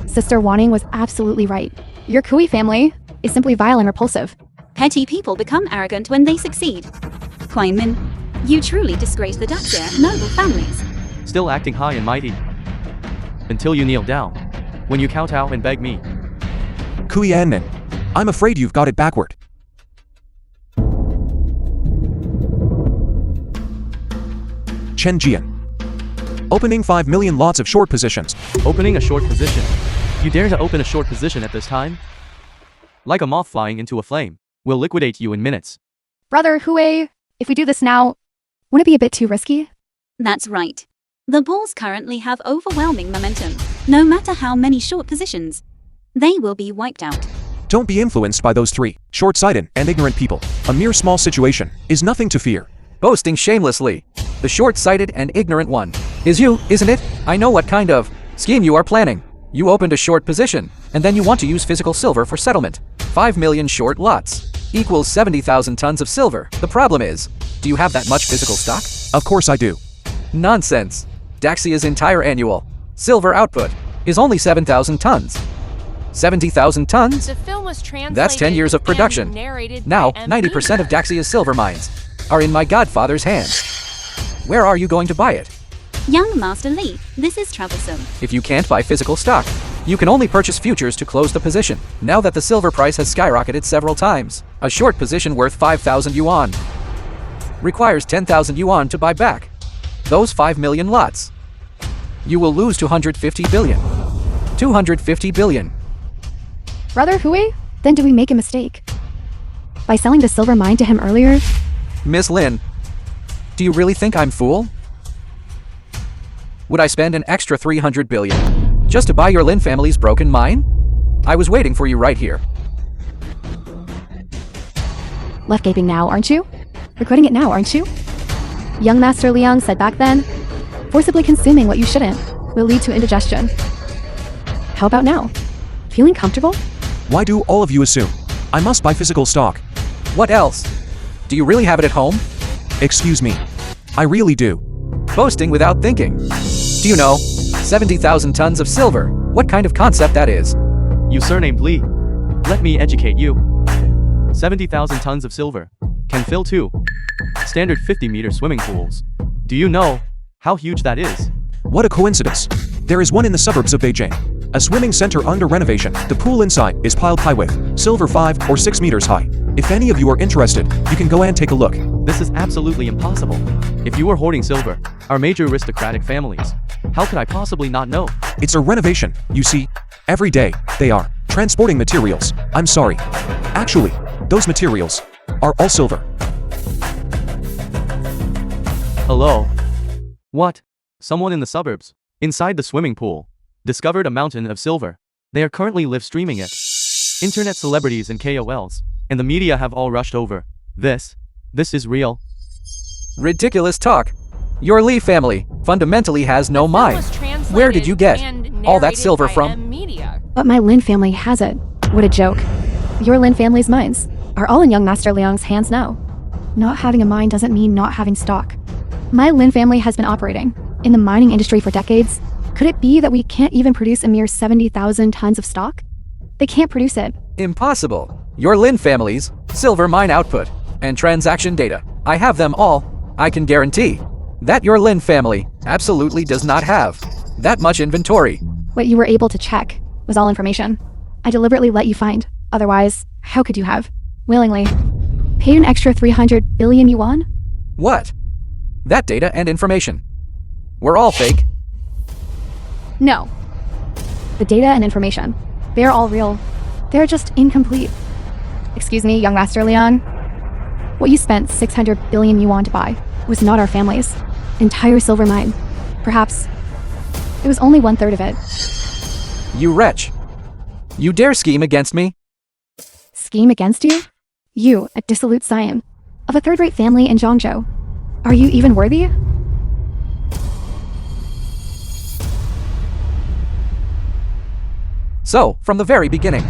Sister Wanning was absolutely right. Your Kui family is simply vile and repulsive. Petty people become arrogant when they succeed. Kuan Min, you truly disgrace the Daxia noble families. Still acting high and mighty. Until you kneel down. When you kowtow and beg me. Kui Anmin, I'm afraid you've got it backward. Chen Jian. Opening 5 million lots of short positions. Opening a short position. You dare to open a short position at this time? Like a moth flying into a flame. We'll liquidate you in minutes. Brother Hui, if we do this now, wouldn't it be a bit too risky? That's right. The bulls currently have overwhelming momentum. No matter how many short positions, they will be wiped out. Don't be influenced by those 3 short-sighted and ignorant people. A mere small situation is nothing to fear. Boasting shamelessly. The short-sighted and ignorant one is you, isn't it? I know what kind of scheme you are planning. You opened a short position, and then you want to use physical silver for settlement. 5 million short lots equals 70,000 tons of silver. The problem is, do you have that much physical stock? Of course I do. Nonsense. Daxia's entire annual silver output is only 7,000 tons. 70,000 tons? The film was translated. That's 10 years of production. And narrated Now, by 90% of Daxia's silver mines are in my godfather's hands. Where are you going to buy it? Young Master Li, this is troublesome. If you can't buy physical stock, you can only purchase futures to close the position. Now that the silver price has skyrocketed several times, a short position worth 5,000 yuan requires 10,000 yuan to buy back those 5 million lots. You will lose 250 billion. 250 billion. Brother Hui? Then did we make a mistake? By selling the silver mine to him earlier? Miss Lin, do you really think I'm fool? Would I spend an extra 300 billion just to buy your Lin family's broken mine? I was waiting for you right here. Left gaping now, aren't you? Regretting it now, aren't you? Young Master Liang said back then, forcibly consuming what you shouldn't will lead to indigestion. How about now? Feeling comfortable? Why do all of you assume I must buy physical stock? What else? Do you really have it at home? Excuse me. I really do. Boasting without thinking. Do you know 70,000 tons of silver? What kind of concept that is? You surnamed Li. Let me educate you. 70,000 tons of silver can fill 2 standard 50-meter swimming pools. Do you know how huge that is? What a coincidence. There is one in the suburbs of Beijing. A swimming center under renovation. The pool inside is piled high with silver 5 or 6 meters high. If any of you are interested, you can go and take a look. This is absolutely impossible. If you were hoarding silver, our major aristocratic families, how could I possibly not know? It's a renovation, you see. Every day, they are transporting materials. I'm sorry. Actually, those materials are all silver. Hello? What? Someone in the suburbs, inside the swimming pool, discovered a mountain of silver. They are currently live streaming it. Internet celebrities and KOLs, and the media have all rushed over. This is real. Ridiculous talk. Your Li family fundamentally has no The film mind. was translated Where did you get and all that narrated silver by from? Media. But my Lin family has it. What a joke. Your Lin family's mines are all in young Master Liang's hands now. Not having a mine doesn't mean not having stock. My Lin family has been operating in the mining industry for decades. Could it be that we can't even produce a mere 70,000 tons of stock? They can't produce it. Impossible. Your Lin family's silver mine output and transaction data. I have them all. I can guarantee that your Lin family absolutely does not have that much inventory. What you were able to check was all information I deliberately let you find. Otherwise, how could you have, willingly, paid an extra 300 billion yuan? What? That data and information were all fake. No. The data and information, they're all real. They're just incomplete. Excuse me, young Master Liang. What you spent 600 billion yuan to buy was not our family's entire silver mine. Perhaps it was only 1/3 of it. You wretch. You dare scheme against me? Scheme against you? You, a dissolute scion of a third-rate family in Zhangzhou. Are you even worthy? So, from the very beginning,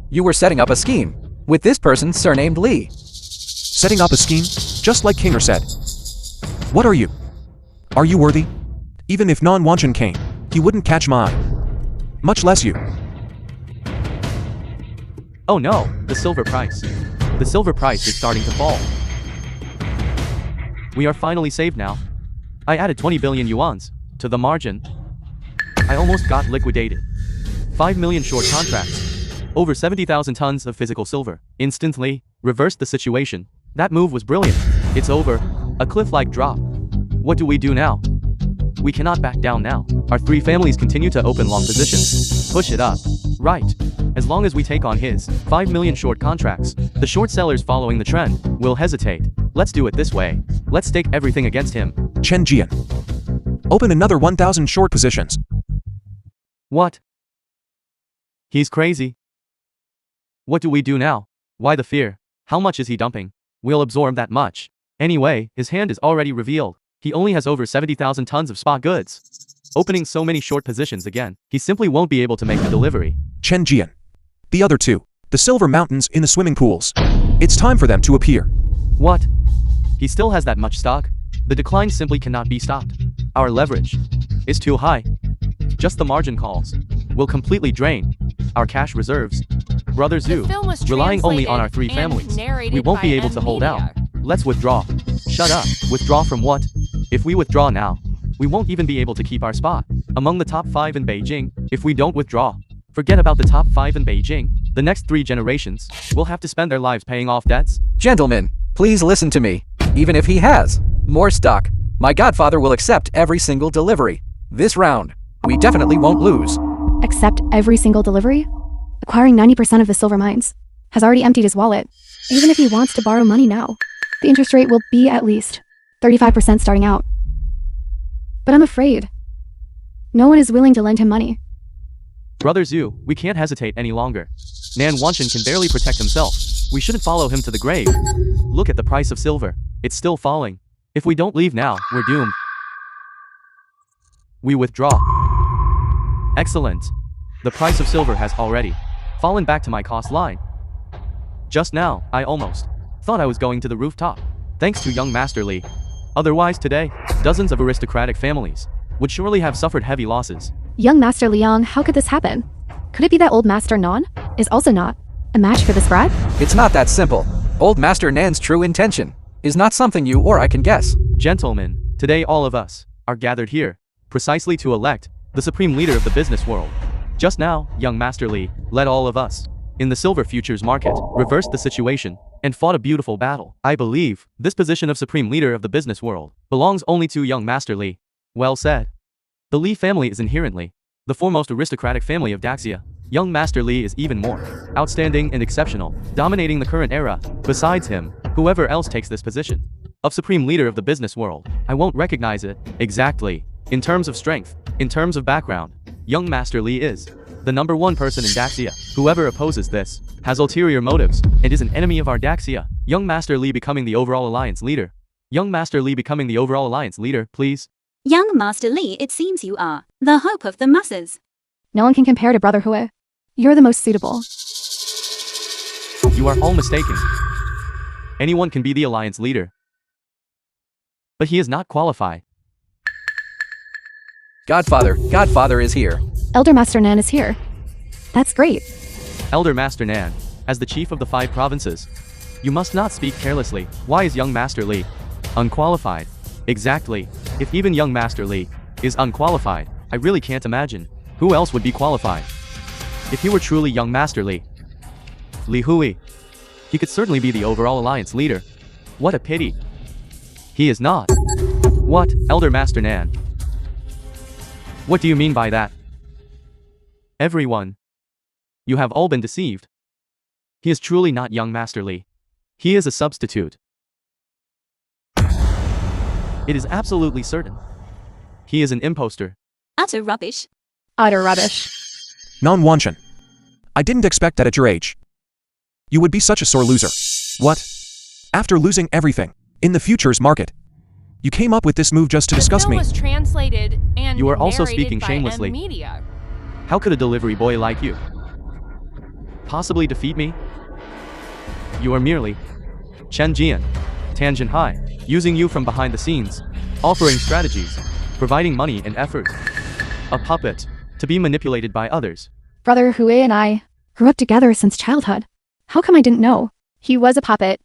you were setting up a scheme with this person surnamed Li. Setting up a scheme, just like Kinger said. What are you? Are you worthy? Even if Non-Wanchen came, he wouldn't catch my eye. Much less you. Oh no, the silver price. The silver price is starting to fall. We are finally saved now. I added 20 billion yuans to the margin. I almost got liquidated. 5 million short contracts. Over 70,000 tons of physical silver. Instantly reversed the situation. That move was brilliant. It's over. A cliff-like drop. What do we do now? We cannot back down now. Our 3 families continue to open long positions. Push it up. Right. As long as we take on his 5 million short contracts, the short sellers following the trend will hesitate. Let's do it this way. Let's stake everything against him. Chen Jian. Open another 1,000 short positions. What? He's crazy. What do we do now? Why the fear? How much is he dumping? We'll absorb that much. Anyway, his hand is already revealed. He only has over 70,000 tons of spot goods. Opening so many short positions again, he simply won't be able to make the delivery. Chen Jian. The other 2. The silver mountains in the swimming pools. It's time for them to appear. What? He still has that much stock? The decline simply cannot be stopped. Our leverage is too high. Just the margin calls will completely drain our cash reserves. Brother Zhu, The film was relying only on our translated 3 and families, narrated we won't by be able to hold out. Media. Let's withdraw. Shut up. Withdraw from what? If we withdraw now, we won't even be able to keep our spot among the top 5 in Beijing. If we don't withdraw, forget about the top 5 in Beijing. The next 3 generations will have to spend their lives paying off debts. Gentlemen, please listen to me. Even if he has more stock, my godfather will accept every single delivery. This round, we definitely won't lose. Accept every single delivery? Acquiring 90% of the silver mines has already emptied his wallet. Even if he wants to borrow money now, the interest rate will be at least 35% starting out. But I'm afraid no one is willing to lend him money. Brother Zhu, we can't hesitate any longer. Nan Wanshan can barely protect himself. We shouldn't follow him to the grave. Look at the price of silver. It's still falling. If we don't leave now, we're doomed. We withdraw. Excellent. The price of silver has already fallen back to my cost line. Just now, I almost thought I was going to the rooftop, thanks to young Master Li. Otherwise today, dozens of aristocratic families would surely have suffered heavy losses. Young Master Liang, how could this happen? Could it be that old Master Nan is also not a match for this brat? It's not that simple. Old Master Nan's true intention is not something you or I can guess. Gentlemen, today all of us are gathered here precisely to elect the supreme leader of the business world. Just now, young Master Li led all of us in the silver futures market, reversed the situation, and fought a beautiful battle. I believe this position of supreme leader of the business world belongs only to young Master Li. Well said. The Li family is inherently the foremost aristocratic family of Daxia. Young Master Li is even more outstanding and exceptional, dominating the current era. Besides him, whoever else takes this position of supreme leader of the business world, I won't recognize it. Exactly. In terms of strength, in terms of background, young Master Li is the #1 person in Daxia. Whoever opposes this has ulterior motives and is an enemy of our Daxia. Young Master Li becoming the overall alliance leader. Young Master Li becoming the overall alliance leader, please. Young Master Li, it seems you are the hope of the masses. No one can compare to Brother Hui. You're the most suitable. You are all mistaken. Anyone can be the alliance leader, but he is not qualified. Godfather is here. Elder Master Nan is here. That's great. Elder Master Nan, as the chief of the 5 provinces, you must not speak carelessly. Why is young Master Li unqualified? Exactly. If even young Master Li is unqualified, I really can't imagine who else would be qualified. If he were truly young Master Li Hui, he could certainly be the overall alliance leader. What a pity. He is not. What, Elder Master Nan? What do you mean by that? Everyone, you have all been deceived. He is truly not young Master Li. He is a substitute. It is absolutely certain. He is an imposter. Utter rubbish. Utter rubbish. Nan Wanshan. I didn't expect that at your age. You would be such a sore loser. What? After losing everything in the futures market, you came up with this move just to discuss me. The film was translated and You are also narrated speaking by shamelessly. Media. How could a delivery boy like you possibly defeat me? You are merely Chen Jian, Tangent High, using you from behind the scenes, offering strategies, providing money and effort. A puppet, to be manipulated by others. Brother Hui and I grew up together since childhood. How come I didn't know? He was a puppet.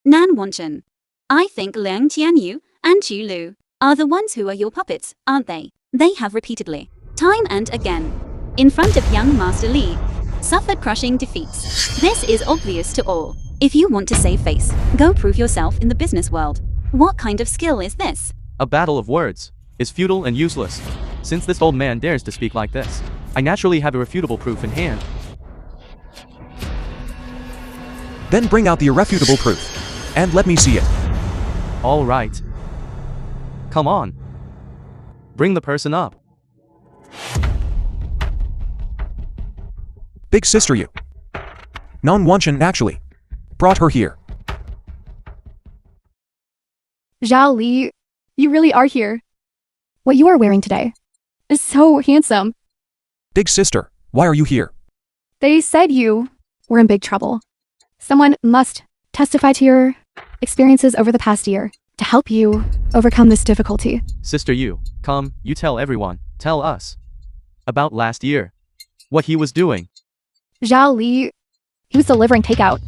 Nan Wanshan. I think Liang Tianyu and Chu Lu are the ones who are your puppets, aren't they? They have repeatedly, time and again, in front of young Master Li, suffered crushing defeats. This is obvious to all. If you want to save face, go prove yourself in the business world. What kind of skill is this? A battle of words is futile and useless. Since this old man dares to speak like this, I naturally have irrefutable proof in hand. Then bring out the irrefutable proof, and let me see it. All right. Come on. Bring the person up. Big sister you. Nan Wanshan actually brought her here. Zhao Li, you really are here. What you are wearing today is so handsome. Big sister, why are you here? They said you were in big trouble. Someone must testify to your experiences over the past year. to help you overcome this difficulty. Sister you, come, you tell everyone, tell us. About last year. What he was doing. Zhao Li, he was delivering takeout.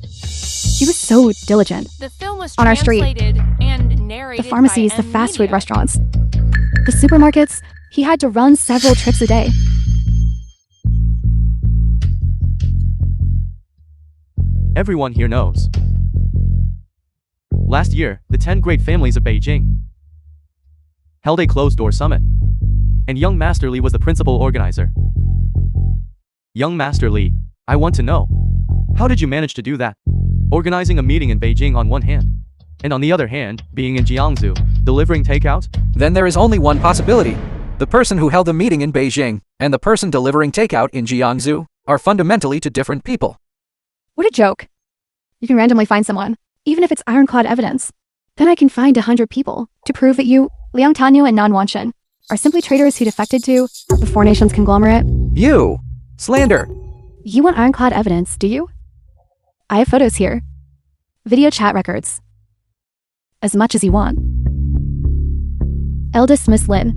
He was so diligent. The film was On our street. translated and narrated The pharmacies, by the M fast food Media. restaurants, the supermarkets, he had to run several trips a day. Everyone here knows. Last year, the 10 great families of Beijing held a closed-door summit, and young Master Li was the principal organizer. Young Master Li, I want to know, how did you manage to do that? Organizing a meeting in Beijing on one hand, and on the other hand, being in Jiangsu, delivering takeout? Then there is only one possibility. The person who held the meeting in Beijing and the person delivering takeout in Jiangsu are fundamentally two different people. What a joke. You can randomly find someone, even if it's ironclad evidence. Then I can find 100 people to prove that you, Liang Tanyu and Nan Wanshan, are simply traitors who defected to the Four Nations conglomerate. You! Slander! You want ironclad evidence, do you? I have photos here. Video chat records. As much as you want. Eldest Miss Lin,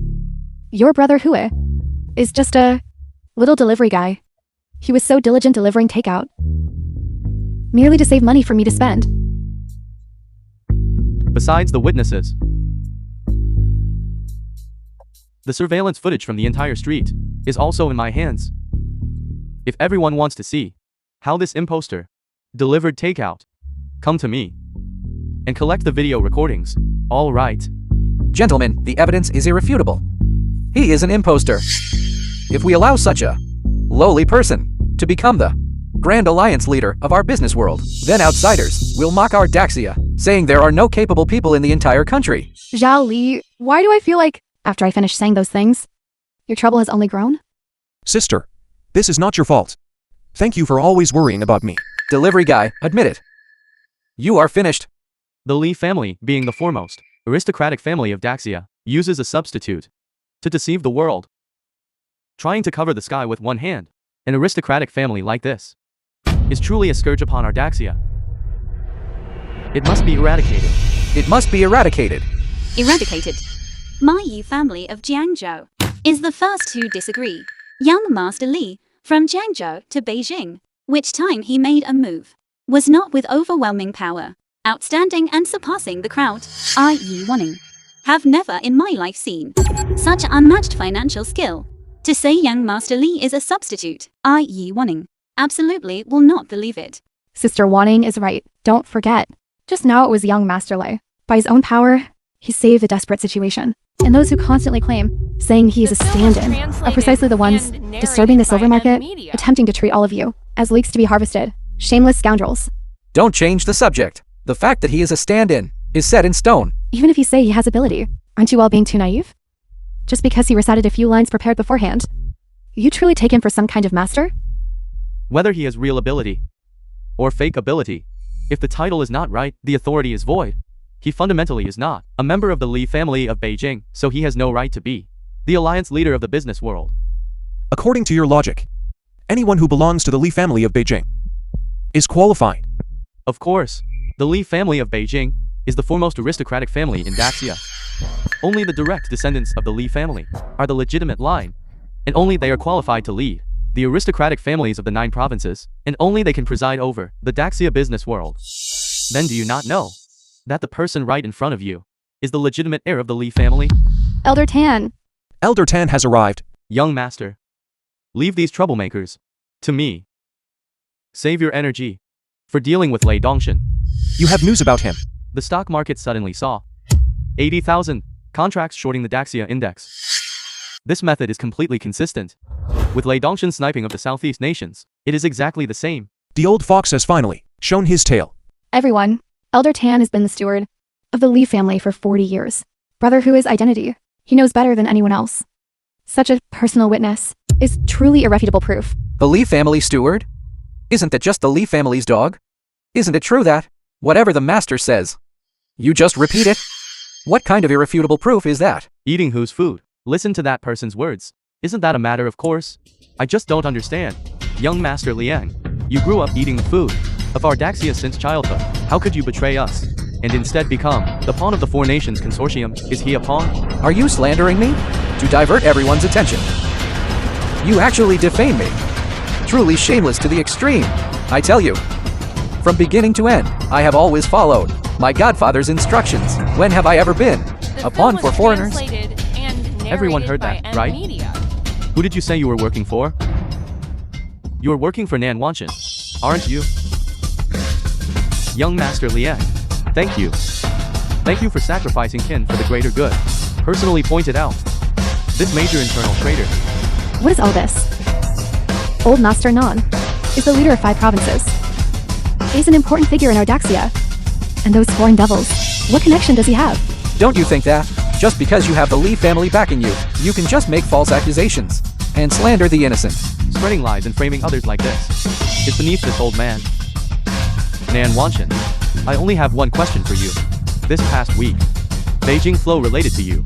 your brother Hue, is just a little delivery guy. He was so diligent delivering takeout, merely to save money for me to spend. Besides the witnesses, the surveillance footage from the entire street is also in my hands. If everyone wants to see how this imposter delivered takeout, come to me and collect the video recordings. All right. Gentlemen, the evidence is irrefutable. He is an imposter. If we allow such a lowly person to become the Grand Alliance leader of our business world, then outsiders will mock our Daxia, saying there are no capable people in the entire country. Zhao Li, why do I feel like, after I finish saying those things, your trouble has only grown? Sister, this is not your fault. Thank you for always worrying about me. Delivery guy, admit it. You are finished. The Li family, being the foremost aristocratic family of Daxia, uses a substitute to deceive the world. Trying to cover the sky with one hand, an aristocratic family like this is truly a scourge upon our Daxia. It must be eradicated. It must be eradicated. Eradicated. My Yi family of Jiangzhou is the first to disagree. Young Master Li, from Jiangzhou to Beijing, which time he made a move, was not with overwhelming power, outstanding and surpassing the crowd, i.e. Wanning. Have never in my life seen such unmatched financial skill. To say young Master Li is a substitute, i.e. Wanning, absolutely will not believe it. Sister Wanning is right. Don't forget. Just now it was young Master Lei. By his own power, he saved a desperate situation. And those who constantly claim, saying he is a The film was stand-in, are translated precisely the ones and narrated disturbing the silver by market, M Media. attempting to treat all of you as leaks to be harvested. Shameless scoundrels. Don't change the subject. The fact that he is a stand-in is set in stone. Even if you say he has ability, aren't you all being too naive? Just because he recited a few lines prepared beforehand, you truly take him for some kind of master? Whether he has real ability or fake ability, if the title is not right, the authority is void. He fundamentally is not a member of the Li family of Beijing, so he has no right to be the alliance leader of the business world. According to your logic, anyone who belongs to the Li family of Beijing is qualified. Of course, the Li family of Beijing is the foremost aristocratic family in Daxia. Only the direct descendants of the Li family are the legitimate line, and only they are qualified to lead the aristocratic families of the 9 provinces, and only they can preside over the Daxia business world. Then do you not know that the person right in front of you is the legitimate heir of the Li family? Elder Tan, Elder Tan has arrived. Young master, leave these troublemakers to me. Save your energy for dealing with Lei Dongshan. You have news about him. The stock market suddenly saw 80,000 contracts shorting the Daxia index. This method is completely consistent with Lei Dongshan's sniping of the Southeast nations. It is exactly the same. The old fox has finally shown his tail. everyone, Elder Tan has been the steward of the Li family for 40 years. Brother Hui's identity, he knows better than anyone else. Such a personal witness is truly irrefutable proof. The Li family steward? Isn't that just the Li family's dog? Isn't it true that, whatever the master says, you just repeat it? What kind of irrefutable proof is that? Eating whose food? Listen to that person's words. Isn't that a matter of course? I just don't understand. Young Master Liang, you grew up eating the food of our Daxia since childhood. How could you betray us? and instead become the pawn of the Four Nations Consortium. Is he a pawn? Are you slandering me? To divert everyone's attention. You actually defame me. Truly shameless to the extreme. I tell you. From beginning to end, I have always followed my godfather's instructions. When have I ever been a pawn for foreigners? Everyone heard that, right? Who did you say you were working for? You are working for Nan Wanshan, aren't you? Young Master Liang. Thank you. Thank you for sacrificing kin for the greater good. Personally pointed out. This major internal traitor. What is all this? Old Master Nan is the leader of 5 provinces. He's an important figure in our Daxia. And those foreign devils, what connection does he have? Don't you think that, just because you have the Li family backing you, you can just make false accusations and slander the innocent? Spreading lies and framing others like this is beneath this old man. Nan Wanshan, I only have one question for you. This past week, Beijing flow related to you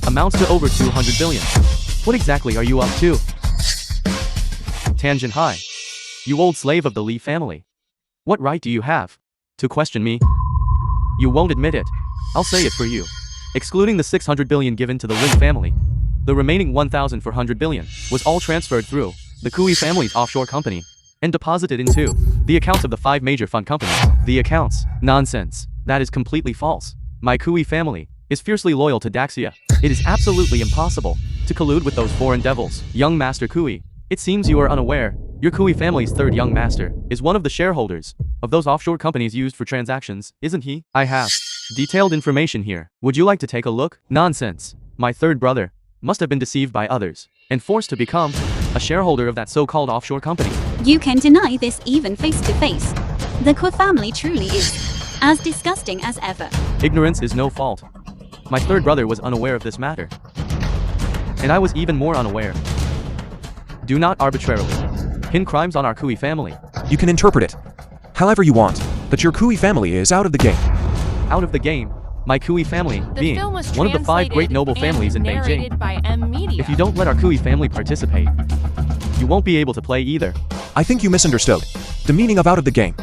amounts to over 200 billion. What exactly are you up to? Tangent High, you old slave of the Li family. What right do you have to question me? You won't admit it. I'll say it for you. Excluding the 600 billion given to the Lin family, the remaining 1,400 billion was all transferred through the Kui family's offshore company and deposited into the accounts of the 5 major fund companies. The accounts? Nonsense. That is completely false. My Kui family is fiercely loyal to Daxia. It is absolutely impossible to collude with those foreign devils. Young Master Kui, it seems you are unaware. Your Kui family's 3rd young master is one of the shareholders of those offshore companies used for transactions, isn't he? I have detailed information here. Would you like to take a look? Nonsense. My 3rd brother must have been deceived by others and forced to become a shareholder of that so-called offshore company. You can deny this even face to face. The Kui family truly is as disgusting as ever. Ignorance is no fault. My 3rd brother was unaware of this matter. And I was even more unaware. Do not arbitrarily pin crimes on our Kui family. You can interpret it however you want, that your Kui family is out of the game. Out of the game? My Kui family being one of the 5 great noble families in Beijing. If you don't let our Kui family participate, you won't be able to play either. I think you misunderstood the meaning of out of the game.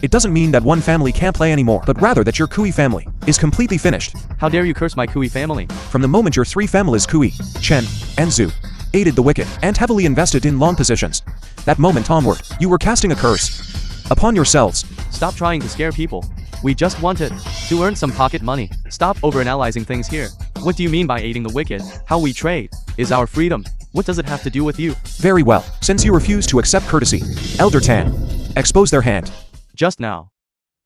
It doesn't mean that one family can't play anymore, but rather that your Kui family is completely finished. How dare you curse my Kui family? From the moment your 3 families Kui, Chen, and Zhu aided the wicked and heavily invested in long positions, that moment onward, you were casting a curse upon yourselves. Stop trying to scare people. We just wanted to earn some pocket money. Stop overanalyzing things here. What do you mean by aiding the wicked? How we trade is our freedom. What does it have to do with you? Very well, since you refuse to accept courtesy, Elder Tan, expose their hand. Just now,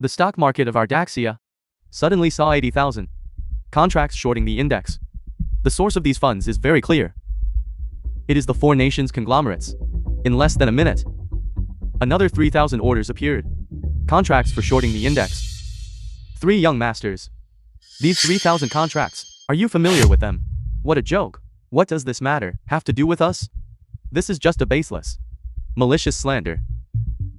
the stock market of our Daxia suddenly saw 80,000 contracts shorting the index. The source of these funds is very clear. It is the Four Nations conglomerates. In less than a minute, another 3,000 orders appeared. Contracts for shorting the index. 3 young masters. These 3,000 contracts, are you familiar with them? What a joke. What does this matter have to do with us? This is just a baseless, malicious slander.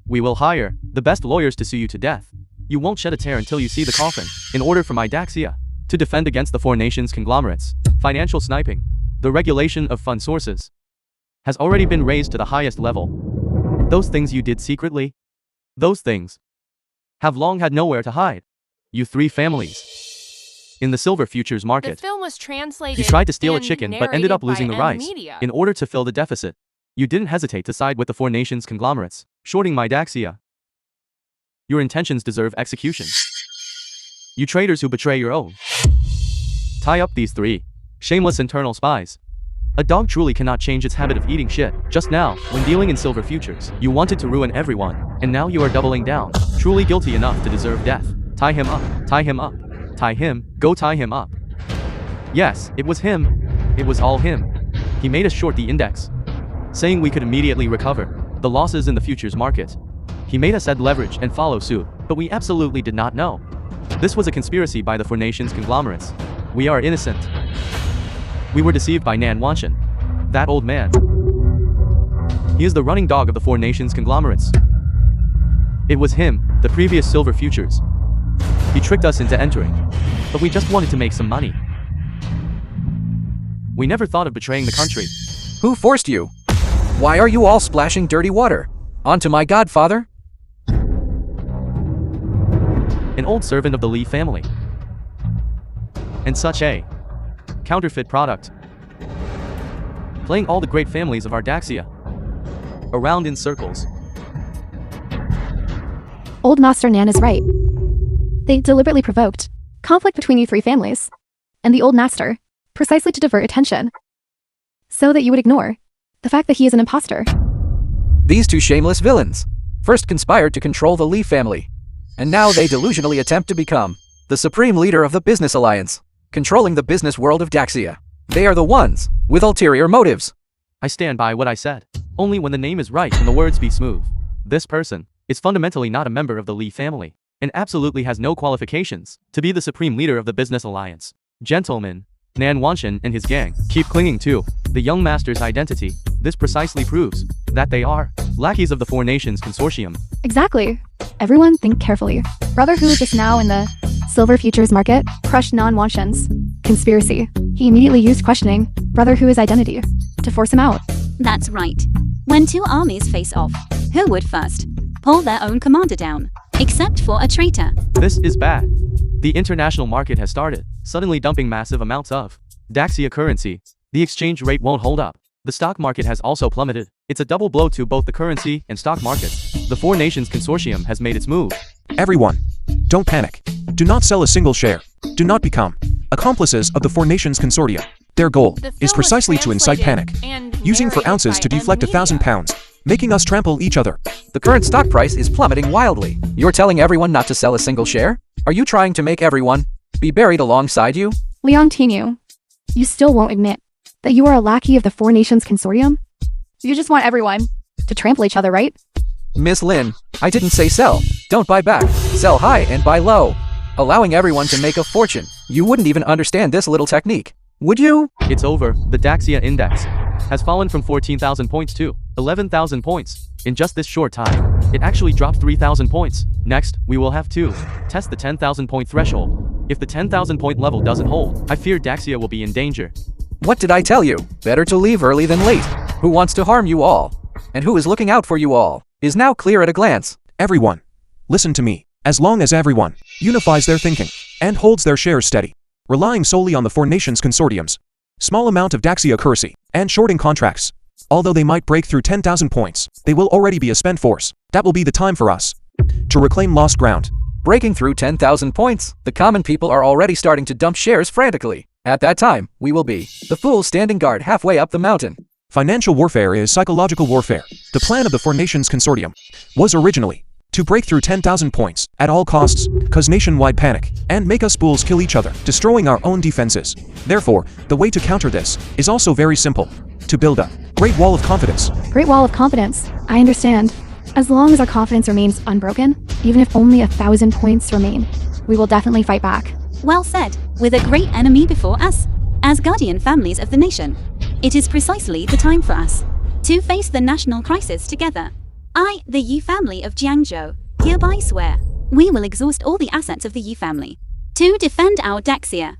We will hire the best lawyers to sue you to death. You won't shed a tear until you see the coffin. In order for my Daxia to defend against the Four Nations conglomerates, financial sniping, the regulation of fund sources has already been raised to the highest level. Those things you did secretly, those things have long had nowhere to hide. You 3 families in the silver futures market. The film was translated. You tried to steal a chicken but ended up narrated losing by the rice. Media. In order to fill the deficit, you didn't hesitate to side with the Four Nations conglomerates, shorting my Daxia. Your intentions deserve execution. You traitors who betray your own. Tie up these 3 shameless internal spies. A dog truly cannot change its habit of eating shit. Just now, when dealing in silver futures, you wanted to ruin everyone, and now you are doubling down. Truly guilty enough to deserve death. Tie him up. Tie him up. Tie him. Go tie him up. Yes, it was him. It was all him. He made us short the index, saying we could immediately recover the losses in the futures market. He made us add leverage and follow suit, but we absolutely did not know. This was a conspiracy by the Four Nations conglomerates. We are innocent. We were deceived by Nan Wanshan, that old man. He is the running dog of the Four Nations conglomerates. It was him, the previous silver futures. He tricked us into entering, but we just wanted to make some money. We never thought of betraying the country. Who forced you? Why are you all splashing dirty water onto my godfather? an old servant of the Li family. And such a counterfeit product. Playing all the great families of Ardaxia around in circles. Old Master Nan is right. They deliberately provoked conflict between you three families and the old master, precisely to divert attention, so that you would ignore the fact that he is an imposter. These two shameless villains first conspired to control the Li family, and now they delusionally attempt to become the supreme leader of the business alliance, controlling the business world of Daxia. They are the ones with ulterior motives. I stand by what I said. Only when the name is right can the words be smooth. This person is fundamentally not a member of the Li family, and absolutely has no qualifications to be the supreme leader of the business alliance. Gentlemen, Nan Wanshan and his gang keep clinging to the young master's identity. This precisely proves that they are lackeys of the Four Nations Consortium. Exactly. Everyone think carefully. Brother who just now in the silver futures market crushed Nan Wanshan's conspiracy. He immediately used questioning Brother Hu's identity to force him out. That's right. When two armies face off, who would first pull their own commander down? Except for a traitor. This is bad. The international market has started suddenly dumping massive amounts of Daxia currency. The exchange rate won't hold up. The stock market has also plummeted. It's a double blow to both the currency and stock markets. The Four Nations Consortium has made its move. Everyone, don't panic. Do not sell a single share. Do not become accomplices of the Four Nations Consortia. Their goal The film is was precisely to incite panic, translated and using for narrated ounces by to deflect M. 1,000 Media. pounds, making us trample each other. The current stock price is plummeting wildly. You're telling everyone not to sell a single share? Are you trying to make everyone be buried alongside you? Liang Tinu, you still won't admit that you are a lackey of the Four Nations Consortium? You just want everyone to trample each other, right? Miss Lin, I didn't say sell. Don't buy back. Sell high and buy low. Allowing everyone to make a fortune. You wouldn't even understand this little technique, would you? It's over. The Daxia index has fallen from 14,000 points to 11,000 points. In just this short time, it actually dropped 3,000 points. Next, we will have to test the 10,000 point threshold. If the 10,000 point level doesn't hold, I fear Daxia will be in danger. What did I tell you? Better to leave early than late. Who wants to harm you all? And who is looking out for you all? Is now clear at a glance. Everyone, listen to me. As long as everyone unifies their thinking and holds their shares steady, relying solely on the Four Nations Consortium's small amount of Daxia currency and shorting contracts, although they might break through 10,000 points, they will already be a spent force. That will be the time for us to reclaim lost ground. Breaking through 10,000 points, the common people are already starting to dump shares frantically. At that time, we will be the fools standing guard halfway up the mountain. Financial warfare is psychological warfare. The plan of the Four Nations Consortium was originally to break through 10,000 points at all costs, cause nationwide panic, and make us fools kill each other, destroying our own defenses. Therefore, the way to counter this is also very simple. To build a great wall of confidence. Great wall of confidence. I understand. As long as our confidence remains unbroken, even if only 1,000 points remain, we will definitely fight back. Well said. With a great enemy before us, as guardian families of the nation, it is precisely the time for us to face the national crisis together. I, the Yi family of Jiangzhou, hereby swear we will exhaust all the assets of the Yi family to defend our Daxia.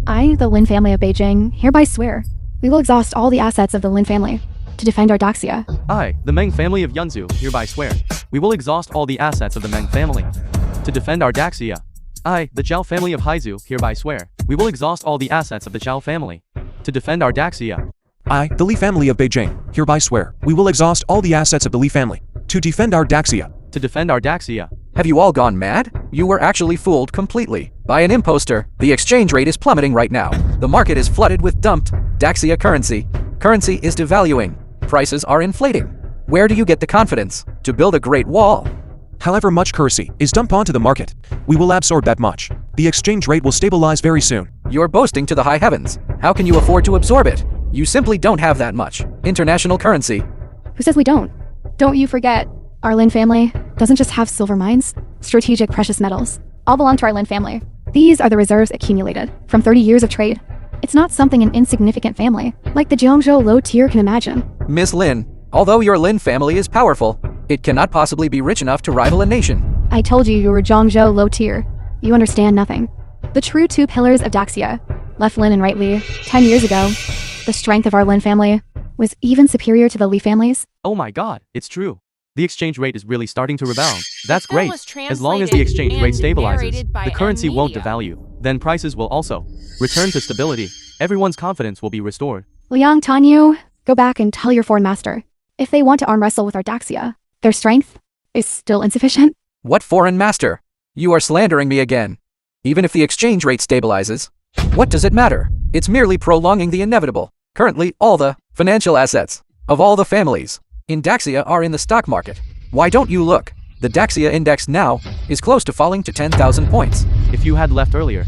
I, the Lin family of Beijing, hereby swear we will exhaust all the assets of the Lin family to defend our Daxia. I, the Meng family of Yunzu, hereby swear we will exhaust all the assets of the Meng family to defend our Daxia. I, the Zhao family of Haizu, hereby swear we will exhaust all the assets of the Zhao family to defend our Daxia. I, the Li family of Beijing, hereby swear we will exhaust all the assets of the Li family to defend our Daxia. To defend our Daxia. Have you all gone mad? You were actually fooled completely by an imposter. The exchange rate is plummeting right now. The market is flooded with dumped Daxia currency. Currency is devaluing. Prices are inflating. Where do you get the confidence to build a great wall? However much currency is dumped onto the market, we will absorb that much. The exchange rate will stabilize very soon. You're boasting to the high heavens. How can you afford to absorb it? You simply don't have that much international currency. Who says we don't? Don't you forget, our Lin family doesn't just have silver mines, strategic precious metals. All belong to our Lin family. These are the reserves accumulated from 30 years of trade. It's not something an insignificant family, like the Jiangzhou low tier, can imagine. Miss Lin, although your Lin family is powerful, it cannot possibly be rich enough to rival a nation. I told you were Jiangzhou low tier. You understand nothing. The true two pillars of Daxia, left Lin and right Li, 10 years ago, the strength of our Lin family was even superior to the Li families. Oh my god, it's true. The exchange rate is really starting to rebound. That's film great. was As long as the exchange rate translated and stabilizes, narrated by the currency M won't Media. devalue. Then prices will also return to stability. Everyone's confidence will be restored. Liang Tanyu, go back and tell your foreign master. If they want to arm wrestle with our Daxia, their strength is still insufficient. What foreign master? You are slandering me again. Even if the exchange rate stabilizes, what does it matter? It's merely prolonging the inevitable. Currently, all the financial assets of all the families in Daxia are in the stock market. Why don't you look? The Daxia index now is close to falling to 10,000 points. If you had left earlier,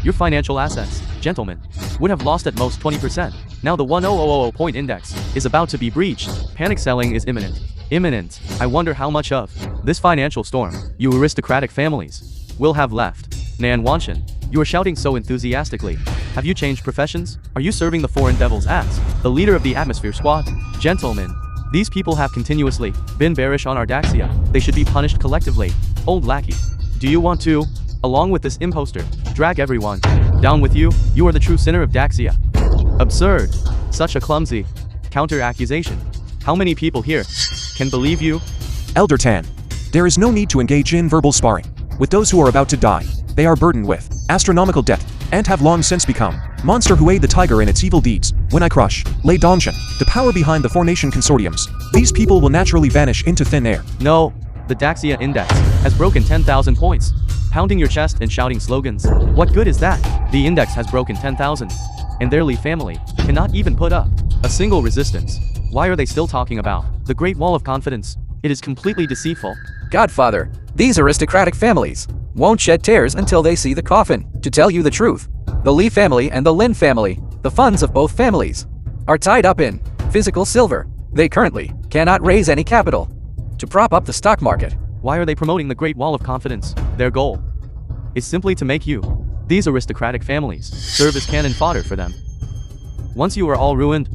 your financial assets, gentlemen, would have lost at most 20%. Now the 10,000 point index is about to be breached. Panic selling is imminent. Imminent. I wonder how much of this financial storm you aristocratic families will have left. Nan Wanshan, you are shouting so enthusiastically. Have you changed professions? Are you serving the foreign devils as the leader of the atmosphere squad? Gentlemen, these people have continuously been bearish on our Daxia. They should be punished collectively. Old lackey, do you want to, along with this imposter, drag everyone down with you? You are the true sinner of Daxia. Absurd. Such a clumsy counter-accusation. How many people here can believe you? Elder Tan, there is no need to engage in verbal sparring with those who are about to die. They are burdened with astronomical debt and have long since become monster who aid the tiger in its evil deeds. When I crush Lei Dongshan, the power behind the four-nation consortiums, these people will naturally vanish into thin air. No, the Daxia index has broken 10,000 points. Pounding your chest and shouting slogans. What good is that? The index has broken 10,000, and their Li family cannot even put up a single resistance. Why are they still talking about the Great Wall of Confidence? It is completely deceitful. Godfather, these aristocratic families won't shed tears until they see the coffin. To tell you the truth, the Li family and the Lin family, the funds of both families, are tied up in physical silver. They currently cannot raise any capital to prop up the stock market. Why are they promoting the Great Wall of Confidence? Their goal is simply to make you, these aristocratic families, serve as cannon fodder for them. Once you are all ruined,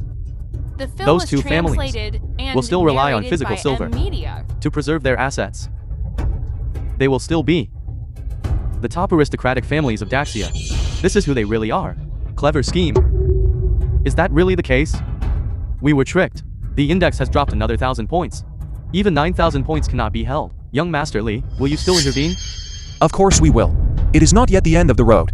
The film those was two families translated and will still rely on narrated physical by silver M Media. to preserve their assets. They will still be the top aristocratic families of Daxia. This is who they really are. Clever scheme. Is that really the case? We were tricked. The index has dropped another 1,000 points. Even 9,000 points cannot be held. Young Master Li, will you still intervene? Of course we will. It is not yet the end of the road.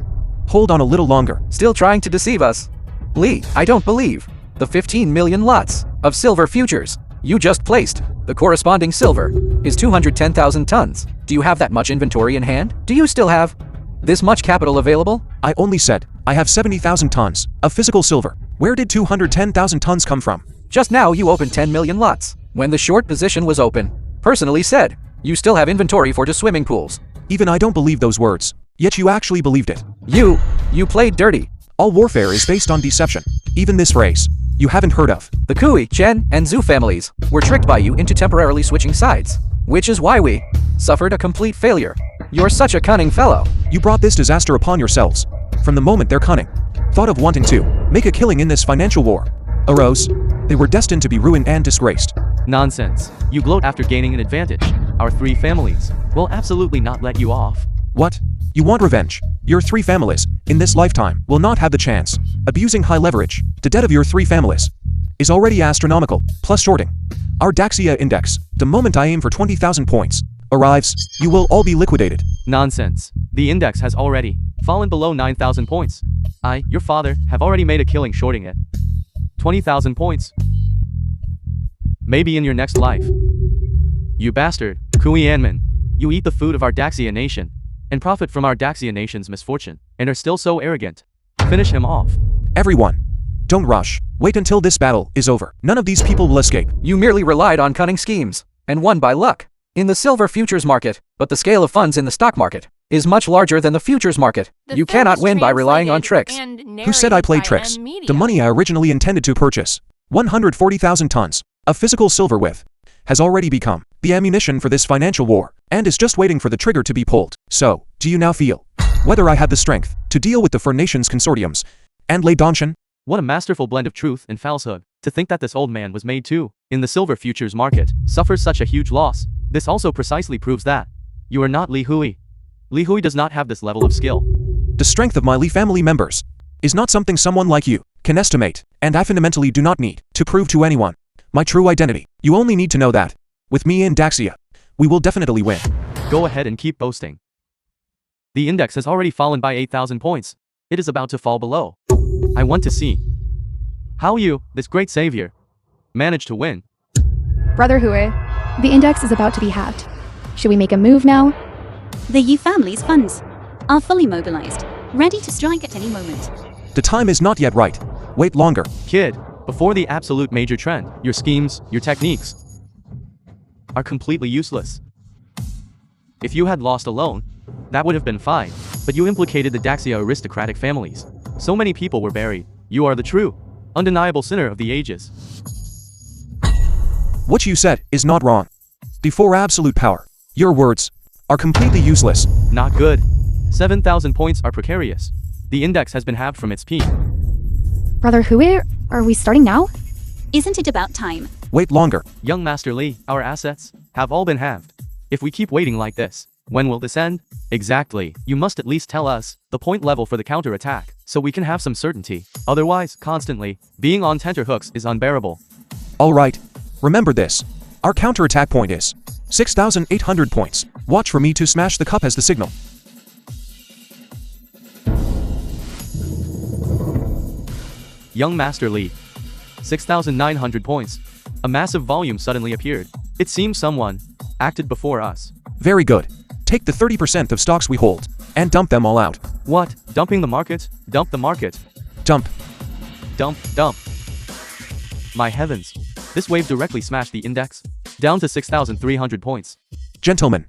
Hold on a little longer. Still trying to deceive us. Lee, I don't believe the 15 million lots of silver futures you just placed. The corresponding silver is 210,000 tons. Do you have that much inventory in hand? Do you still have this much capital available? I only said I have 70,000 tons of physical silver. Where did 210,000 tons come from? Just now you opened 10 million lots. When the short position was open, personally said, you still have inventory for the swimming pools. Even I don't believe those words. Yet you actually believed it. You played dirty. All warfare is based on deception. Even this phrase, you haven't heard of. The Kui, Chen, and Zhu families were tricked by you into temporarily switching sides, which is why we suffered a complete failure. You're such a cunning fellow. You brought this disaster upon yourselves. From the moment their cunning thought of wanting to make a killing in this financial war arose, they were destined to be ruined and disgraced. Nonsense. You gloat after gaining an advantage. Our three families will absolutely not let you off. What? You want revenge? Your three families, in this lifetime, will not have the chance. Abusing high leverage, the debt of your three families is already astronomical, plus shorting our Daxia index. The moment I aim for 20,000 points arrives, you will all be liquidated. Nonsense. The index has already fallen below 9,000 points. I, your father, have already made a killing shorting it. 20,000 points. Maybe in your next life. You bastard, Kui Anman. You eat the food of our Daxia nation and profit from our Daxia nation's misfortune, and are still so arrogant. Finish him off. Everyone, don't rush. Wait until this battle is over. None of these people will escape. You merely relied on cunning schemes, and won by luck. In the silver futures market, but the scale of funds in the stock market is much larger than the futures market. The You film cannot was win by relying on translated tricks. and Who said I narrated played by tricks? M Media. The money I originally intended to purchase, 140,000 tons of physical silver with, has already become the ammunition for this financial war, and is just waiting for the trigger to be pulled. So, do you now feel whether I had the strength to deal with the Four Nations consortiums and Lei Dongshan? What a masterful blend of truth and falsehood. To think that this old man was made to, in the silver futures market, suffers such a huge loss. This also precisely proves that you are not Li Hui. Li Hui does not have this level of skill. The strength of my Li family members is not something someone like you can estimate, and I fundamentally do not need to prove to anyone my true identity. You only need to know that With me and Daxia, we will definitely win. Go ahead and keep boasting. The index has already fallen by 8,000 points. It is about to fall below. I want to see how you, this great savior, managed to win. Brother Hui, the index is about to be halved. Should we make a move now? The Yu family's funds are fully mobilized, ready to strike at any moment. The time is not yet right. Wait longer. Kid, before the absolute major trend, your schemes, your techniques are completely useless. If you had lost alone, that would have been fine, but you implicated the Daxia aristocratic families. So many people were buried. You are the true, undeniable sinner of the ages. What you said is not wrong. Before absolute power, your words are completely useless. Not good. 7,000 points are precarious. The index has been halved from its peak. Brother Hui, are we starting now? Isn't it about time? Wait longer. Young Master Li, our assets have all been halved. If we keep waiting like this, when will this end? Exactly. You must at least tell us the point level for the counterattack, so we can have some certainty. Otherwise, constantly being on tenterhooks is unbearable. All right. Remember this. Our counterattack point is 6,800 points. Watch for me to smash the cup as the signal. Young Master Li. 6,900 points. A massive volume suddenly appeared. It seems someone acted before us. Very good. Take the 30% of stocks we hold and dump them all out. What? Dumping the market? Dump the market. Dump. Dump, dump. My heavens. This wave directly smashed the index down to 6,300 points. Gentlemen.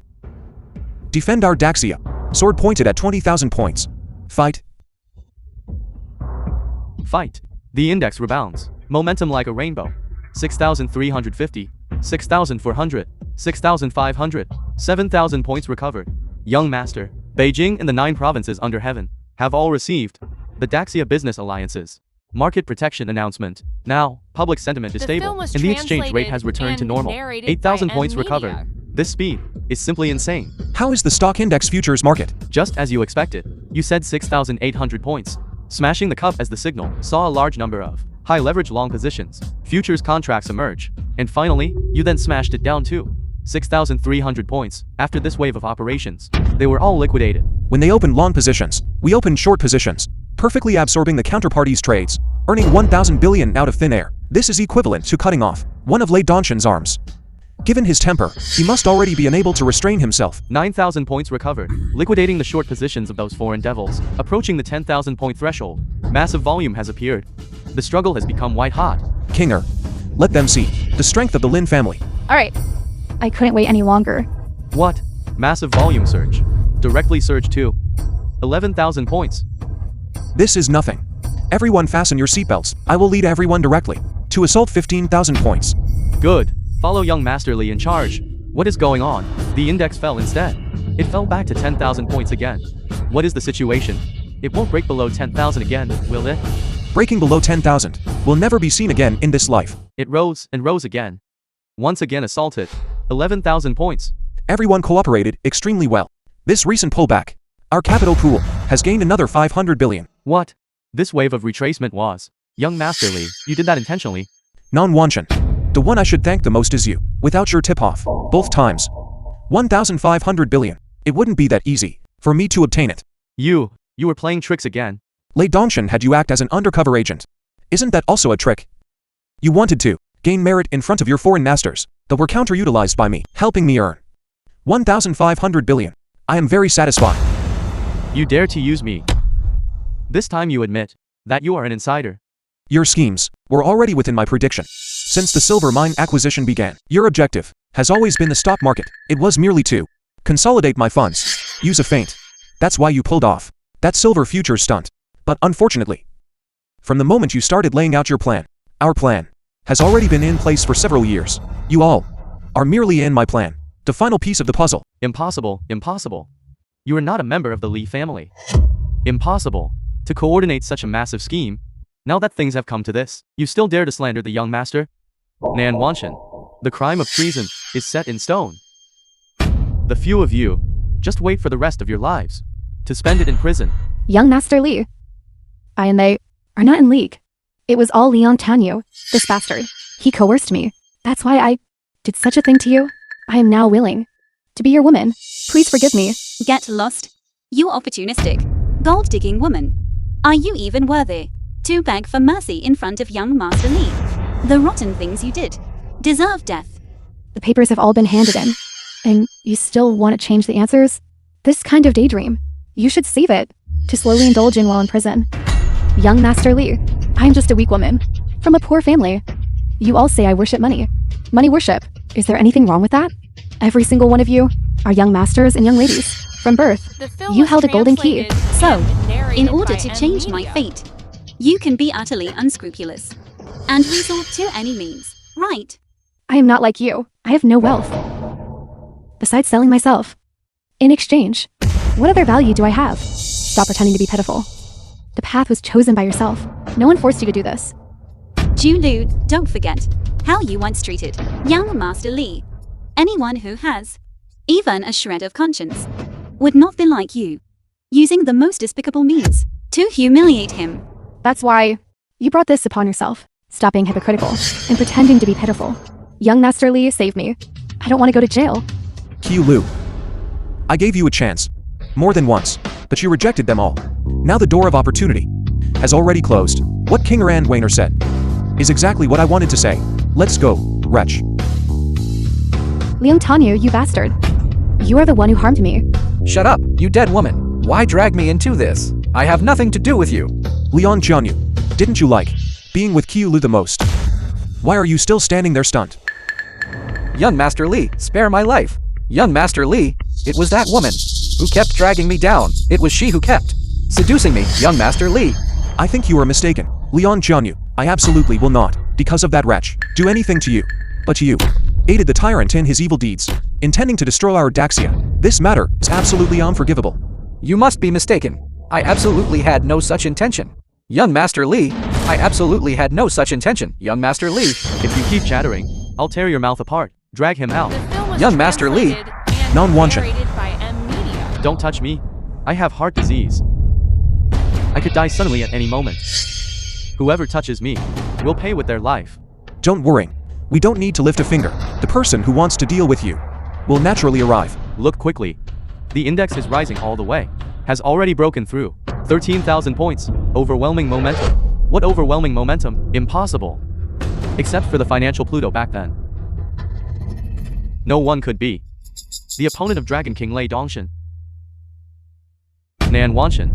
Defend our Daxia. Sword pointed at 20,000 points. Fight. Fight. The index rebounds. Momentum like a rainbow. 6,350. 6,400. 6,500. 7,000 points recovered. Young Master. Beijing and the 9 provinces under heaven have all received the Daxia Business Alliances Market Protection Announcement. Now, public sentiment is stable, and the exchange rate has returned to normal. 8,000 points recovered. This speed is simply insane. How is the stock index futures market? Just as you expected. You said 6,800 points. Smashing the cup as the signal saw a large number of high leverage long positions. Futures contracts emerge. And finally, you then smashed it down to 6,300 points. After this wave of operations, they were all liquidated. When they opened long positions, we opened short positions, perfectly absorbing the counterparty's trades, earning 1,000 billion out of thin air. This is equivalent to cutting off one of Lei Donshan's arms. Given his temper, he must already be unable to restrain himself. 9,000 points recovered, liquidating the short positions of those foreign devils, approaching the 10,000 point threshold. Massive volume has appeared. The struggle has become white hot. Kinger. Let them see the strength of the Lin family. Alright. I couldn't wait any longer. What? Massive volume surge. Directly surge to 11,000 points. This is nothing. Everyone fasten your seatbelts. I will lead everyone directly to assault 15,000 points. Good. Follow young Master Li in charge. What is going on? The index fell instead. It fell back to 10,000 points again. What is the situation? It won't break below 10,000 again, will it? Breaking below 10,000 will never be seen again in this life. It rose and rose again. Once again assaulted 11,000 points. Everyone cooperated extremely well. This recent pullback, our capital pool has gained another 500 billion. What? This wave of retracement was. Young Master Li, you did that intentionally. Non Wanshan. The one I should thank the most is you. Without your tip-off, both times, 1,500 billion. It wouldn't be that easy for me to obtain it. You were playing tricks again. Lei Donshan had you act as an undercover agent. Isn't that also a trick? You wanted to gain merit in front of your foreign masters that were counter-utilized by me, helping me earn 1,500 billion. I am very satisfied. You dare to use me. This time you admit that you are an insider. Your schemes were already within my prediction. Since the silver mine acquisition began, your objective has always been the stock market. It was merely to consolidate my funds, use a feint. That's why you pulled off that silver futures stunt. But unfortunately, from the moment you started laying out your plan, our plan has already been in place for several years. You all are merely in my plan, the final piece of the puzzle. Impossible, impossible. You are not a member of the Li family. Impossible to coordinate such a massive scheme. Now that things have come to this, you still dare to slander the young master? Nan Wanshan, the crime of treason is set in stone. The few of you just wait for the rest of your lives to spend it in prison. Young Master Li. I and they are not in league. It was all Liang Tanyu, this bastard. He coerced me. That's why I did such a thing to you. I am now willing to be your woman. Please forgive me. Get lost. You opportunistic, gold-digging woman. Are you even worthy to beg for mercy in front of young Master Li? The rotten things you did deserve death. The papers have all been handed in, and you still want to change the answers? This kind of daydream, you should save it to slowly indulge in while in prison. Young Master Li, I'm just a weak woman from a poor family. You all say I worship money. Money worship. Is there anything wrong with that? Every single one of you are young masters and young ladies. From birth, The film you was held a golden key. translated So, and narrated in order by to M change my Media. fate, you can be utterly unscrupulous and resort to any means, right? I am not like you. I have no wealth. Besides selling myself. In exchange, what other value do I have? Stop pretending to be pitiful. The path was chosen by yourself. No one forced you to do this. Julu, don't forget how you once treated young Master Li. Anyone who has even a shred of conscience would not be like you, using the most despicable means to humiliate him. That's why you brought this upon yourself. Stop being hypocritical and pretending to be pitiful. Young Master Li, save me. I don't want to go to jail. Qiu, I gave you a chance. More than once. But you rejected them all. Now the door of opportunity has already closed. What King and Wainer said is exactly what I wanted to say. Let's go, wretch. Liang Tanyu, you bastard. You are the one who harmed me. Shut up, you dead woman. Why drag me into this? I have nothing to do with you. Liang Jianyu, didn't you like being with Qiu the most? Why are you still standing there stunned? Young Master Li, spare my life. Young Master Li, it was that woman who kept dragging me down. It was she who kept seducing me, young Master Li. I think you are mistaken. Liang Jianyu, I absolutely will not, because of that wretch, do anything to you. But you aided the tyrant in his evil deeds, intending to destroy our Daxia. This matter is absolutely unforgivable. You must be mistaken. I absolutely had no such intention. Young Master Li, I absolutely had no such intention, young Master Li. If you keep chattering, I'll tear your mouth apart. Drag him out. The film was Young Master Li. translated and Non-Wanshan. narrated by M Media. Don't touch me. I have heart disease. I could die suddenly at any moment. Whoever touches me will pay with their life. Don't worry. We don't need to lift a finger. The person who wants to deal with you will naturally arrive. Look quickly. The index is rising all the way. Has already broken through 13,000 points. Overwhelming momentum. What overwhelming momentum? Impossible. Except for the financial Pluto back then. No one could be the opponent of Dragon King Lei Dongshan. Nan Wanshan,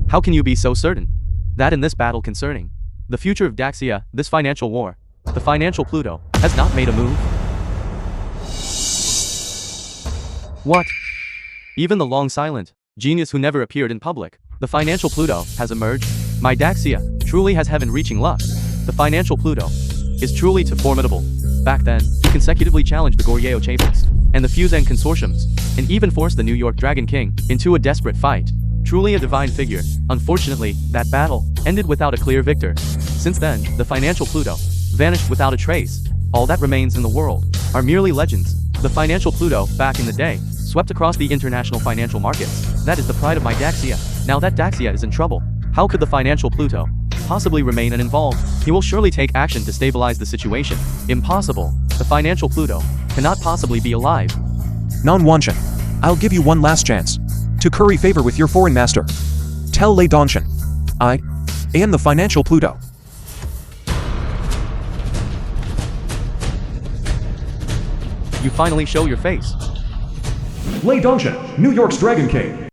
how can you be so certain that in this battle concerning the future of Daxia, this financial war, the financial Pluto has not made a move? What? Even the long silent genius who never appeared in public, the financial Pluto has emerged. My Daxia truly has heaven-reaching luck. The financial Pluto is truly too formidable. Back then, he consecutively challenged the Goryeo Chapels and the Fusang consortiums, and even forced the New York Dragon King into a desperate fight. Truly a divine figure. Unfortunately, that battle ended without a clear victor. Since then, the financial Pluto vanished without a trace. All that remains in the world are merely legends. The financial Pluto, back in the day, swept across the international financial markets. That is the pride of my Daxia. Now that Daxia is in trouble, how could the financial Pluto possibly remain uninvolved? He will surely take action to stabilize the situation. Impossible. The financial Pluto cannot possibly be alive. Non Wanshan, I'll give you one last chance to curry favor with your foreign master. Tell Lei Dongshan, I am the financial Pluto. You finally show your face. Lei Dongshan, New York's Dragon King.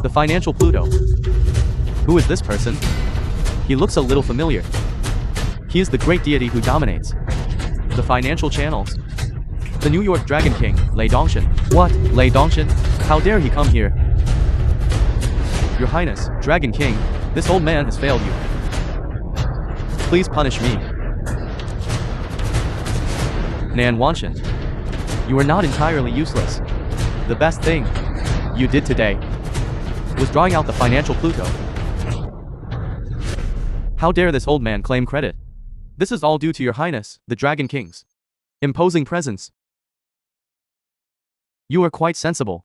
The financial Pluto. Who is this person? He looks a little familiar. He is the great deity who dominates the financial channels. The New York Dragon King, Lei Dongshan. What? Lei Dongshan? How dare he come here? Your Highness, Dragon King, this old man has failed you. Please punish me. Nan Wanshan, you are not entirely useless. The best thing you did today was drawing out the financial Pluto. How dare this old man claim credit? This is all due to your Highness, the Dragon King's imposing presence. You are quite sensible.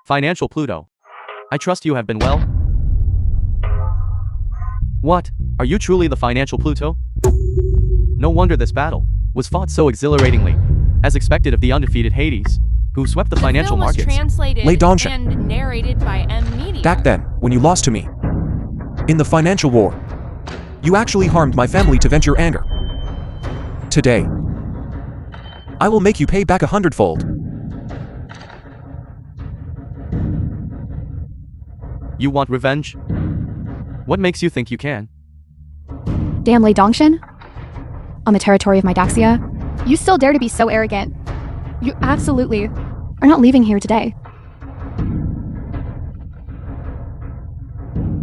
Financial Pluto, I trust you have been well. What? Are you truly the financial Pluto? No wonder this battle was fought so exhilaratingly, as expected of the undefeated Hades, who swept the financial film was markets. translated Lay Donshin. and narrated by M Media. Back then, when you lost to me in the financial war, you actually harmed my family to vent your anger. Today, I will make you pay back 100-fold. You want revenge? What makes you think you can? Damn Lei Dongshin? On the territory of my Daxia? You still dare to be so arrogant. You absolutely are not leaving here today.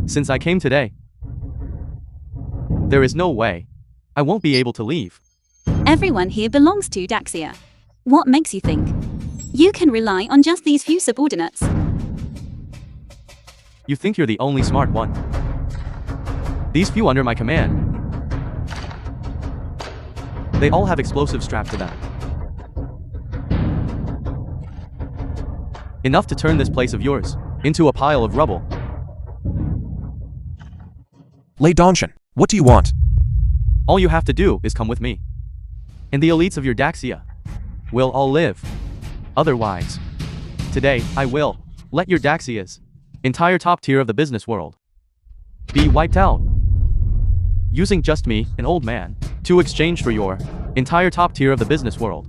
Since I came today, there is no way I won't be able to leave. Everyone here belongs to Daxia. What makes you think you can rely on just these few subordinates? You think you're the only smart one. These few under my command, they all have explosives strapped to them. Enough to turn this place of yours into a pile of rubble. Lei Donshin, what do you want? All you have to do is come with me. And the elites of your Daxia will all live. Otherwise, today I will let your Daxia's entire top tier of the business world be wiped out. Using just me, an old man, to exchange for your entire top tier of the business world.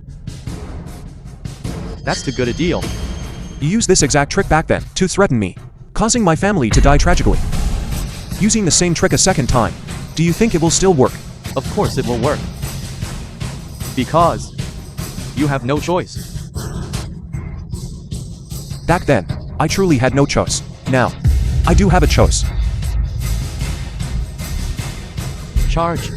That's too good a deal. You used this exact trick back then to threaten me, causing my family to die tragically. Using the same trick a second time, do you think it will still work? Of course it will work. Because you have no choice. Back then, I truly had no choice. Now, I do have a choice. Charge.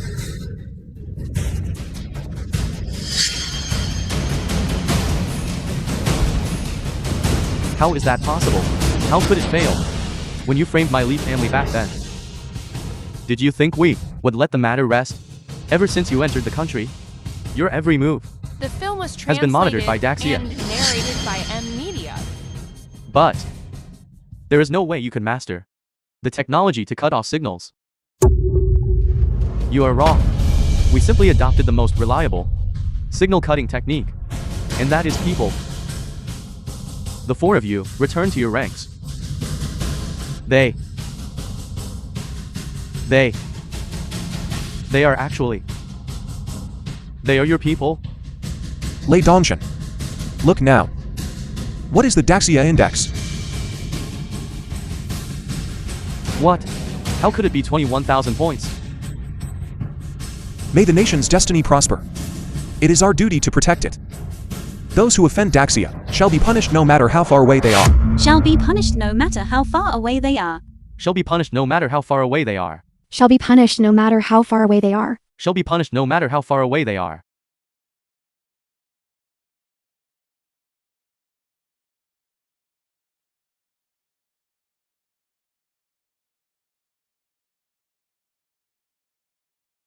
How is that possible? How could it fail? When you framed my Lee family back then, did you think we would let the matter rest? Ever since you entered the country, your every move The film was has been monitored by Daxia. and narrated by M Media. But there is no way you can master the technology to cut off signals. You are wrong. We simply adopted the most reliable signal cutting technique, and that is people. The four of you return to your ranks. They are actually, they are your people. Lei Donshin. Look now. What is the Daxia Index? What? How could it be 21,000 points? May the nation's destiny prosper. It is our duty to protect it. Those who offend Daxia shall be punished no matter how far away they are. Shall be punished no matter how far away they are. Shall be punished no matter how far away they are. Shall be punished no matter how far away they are. Shall be punished no matter how far away they are.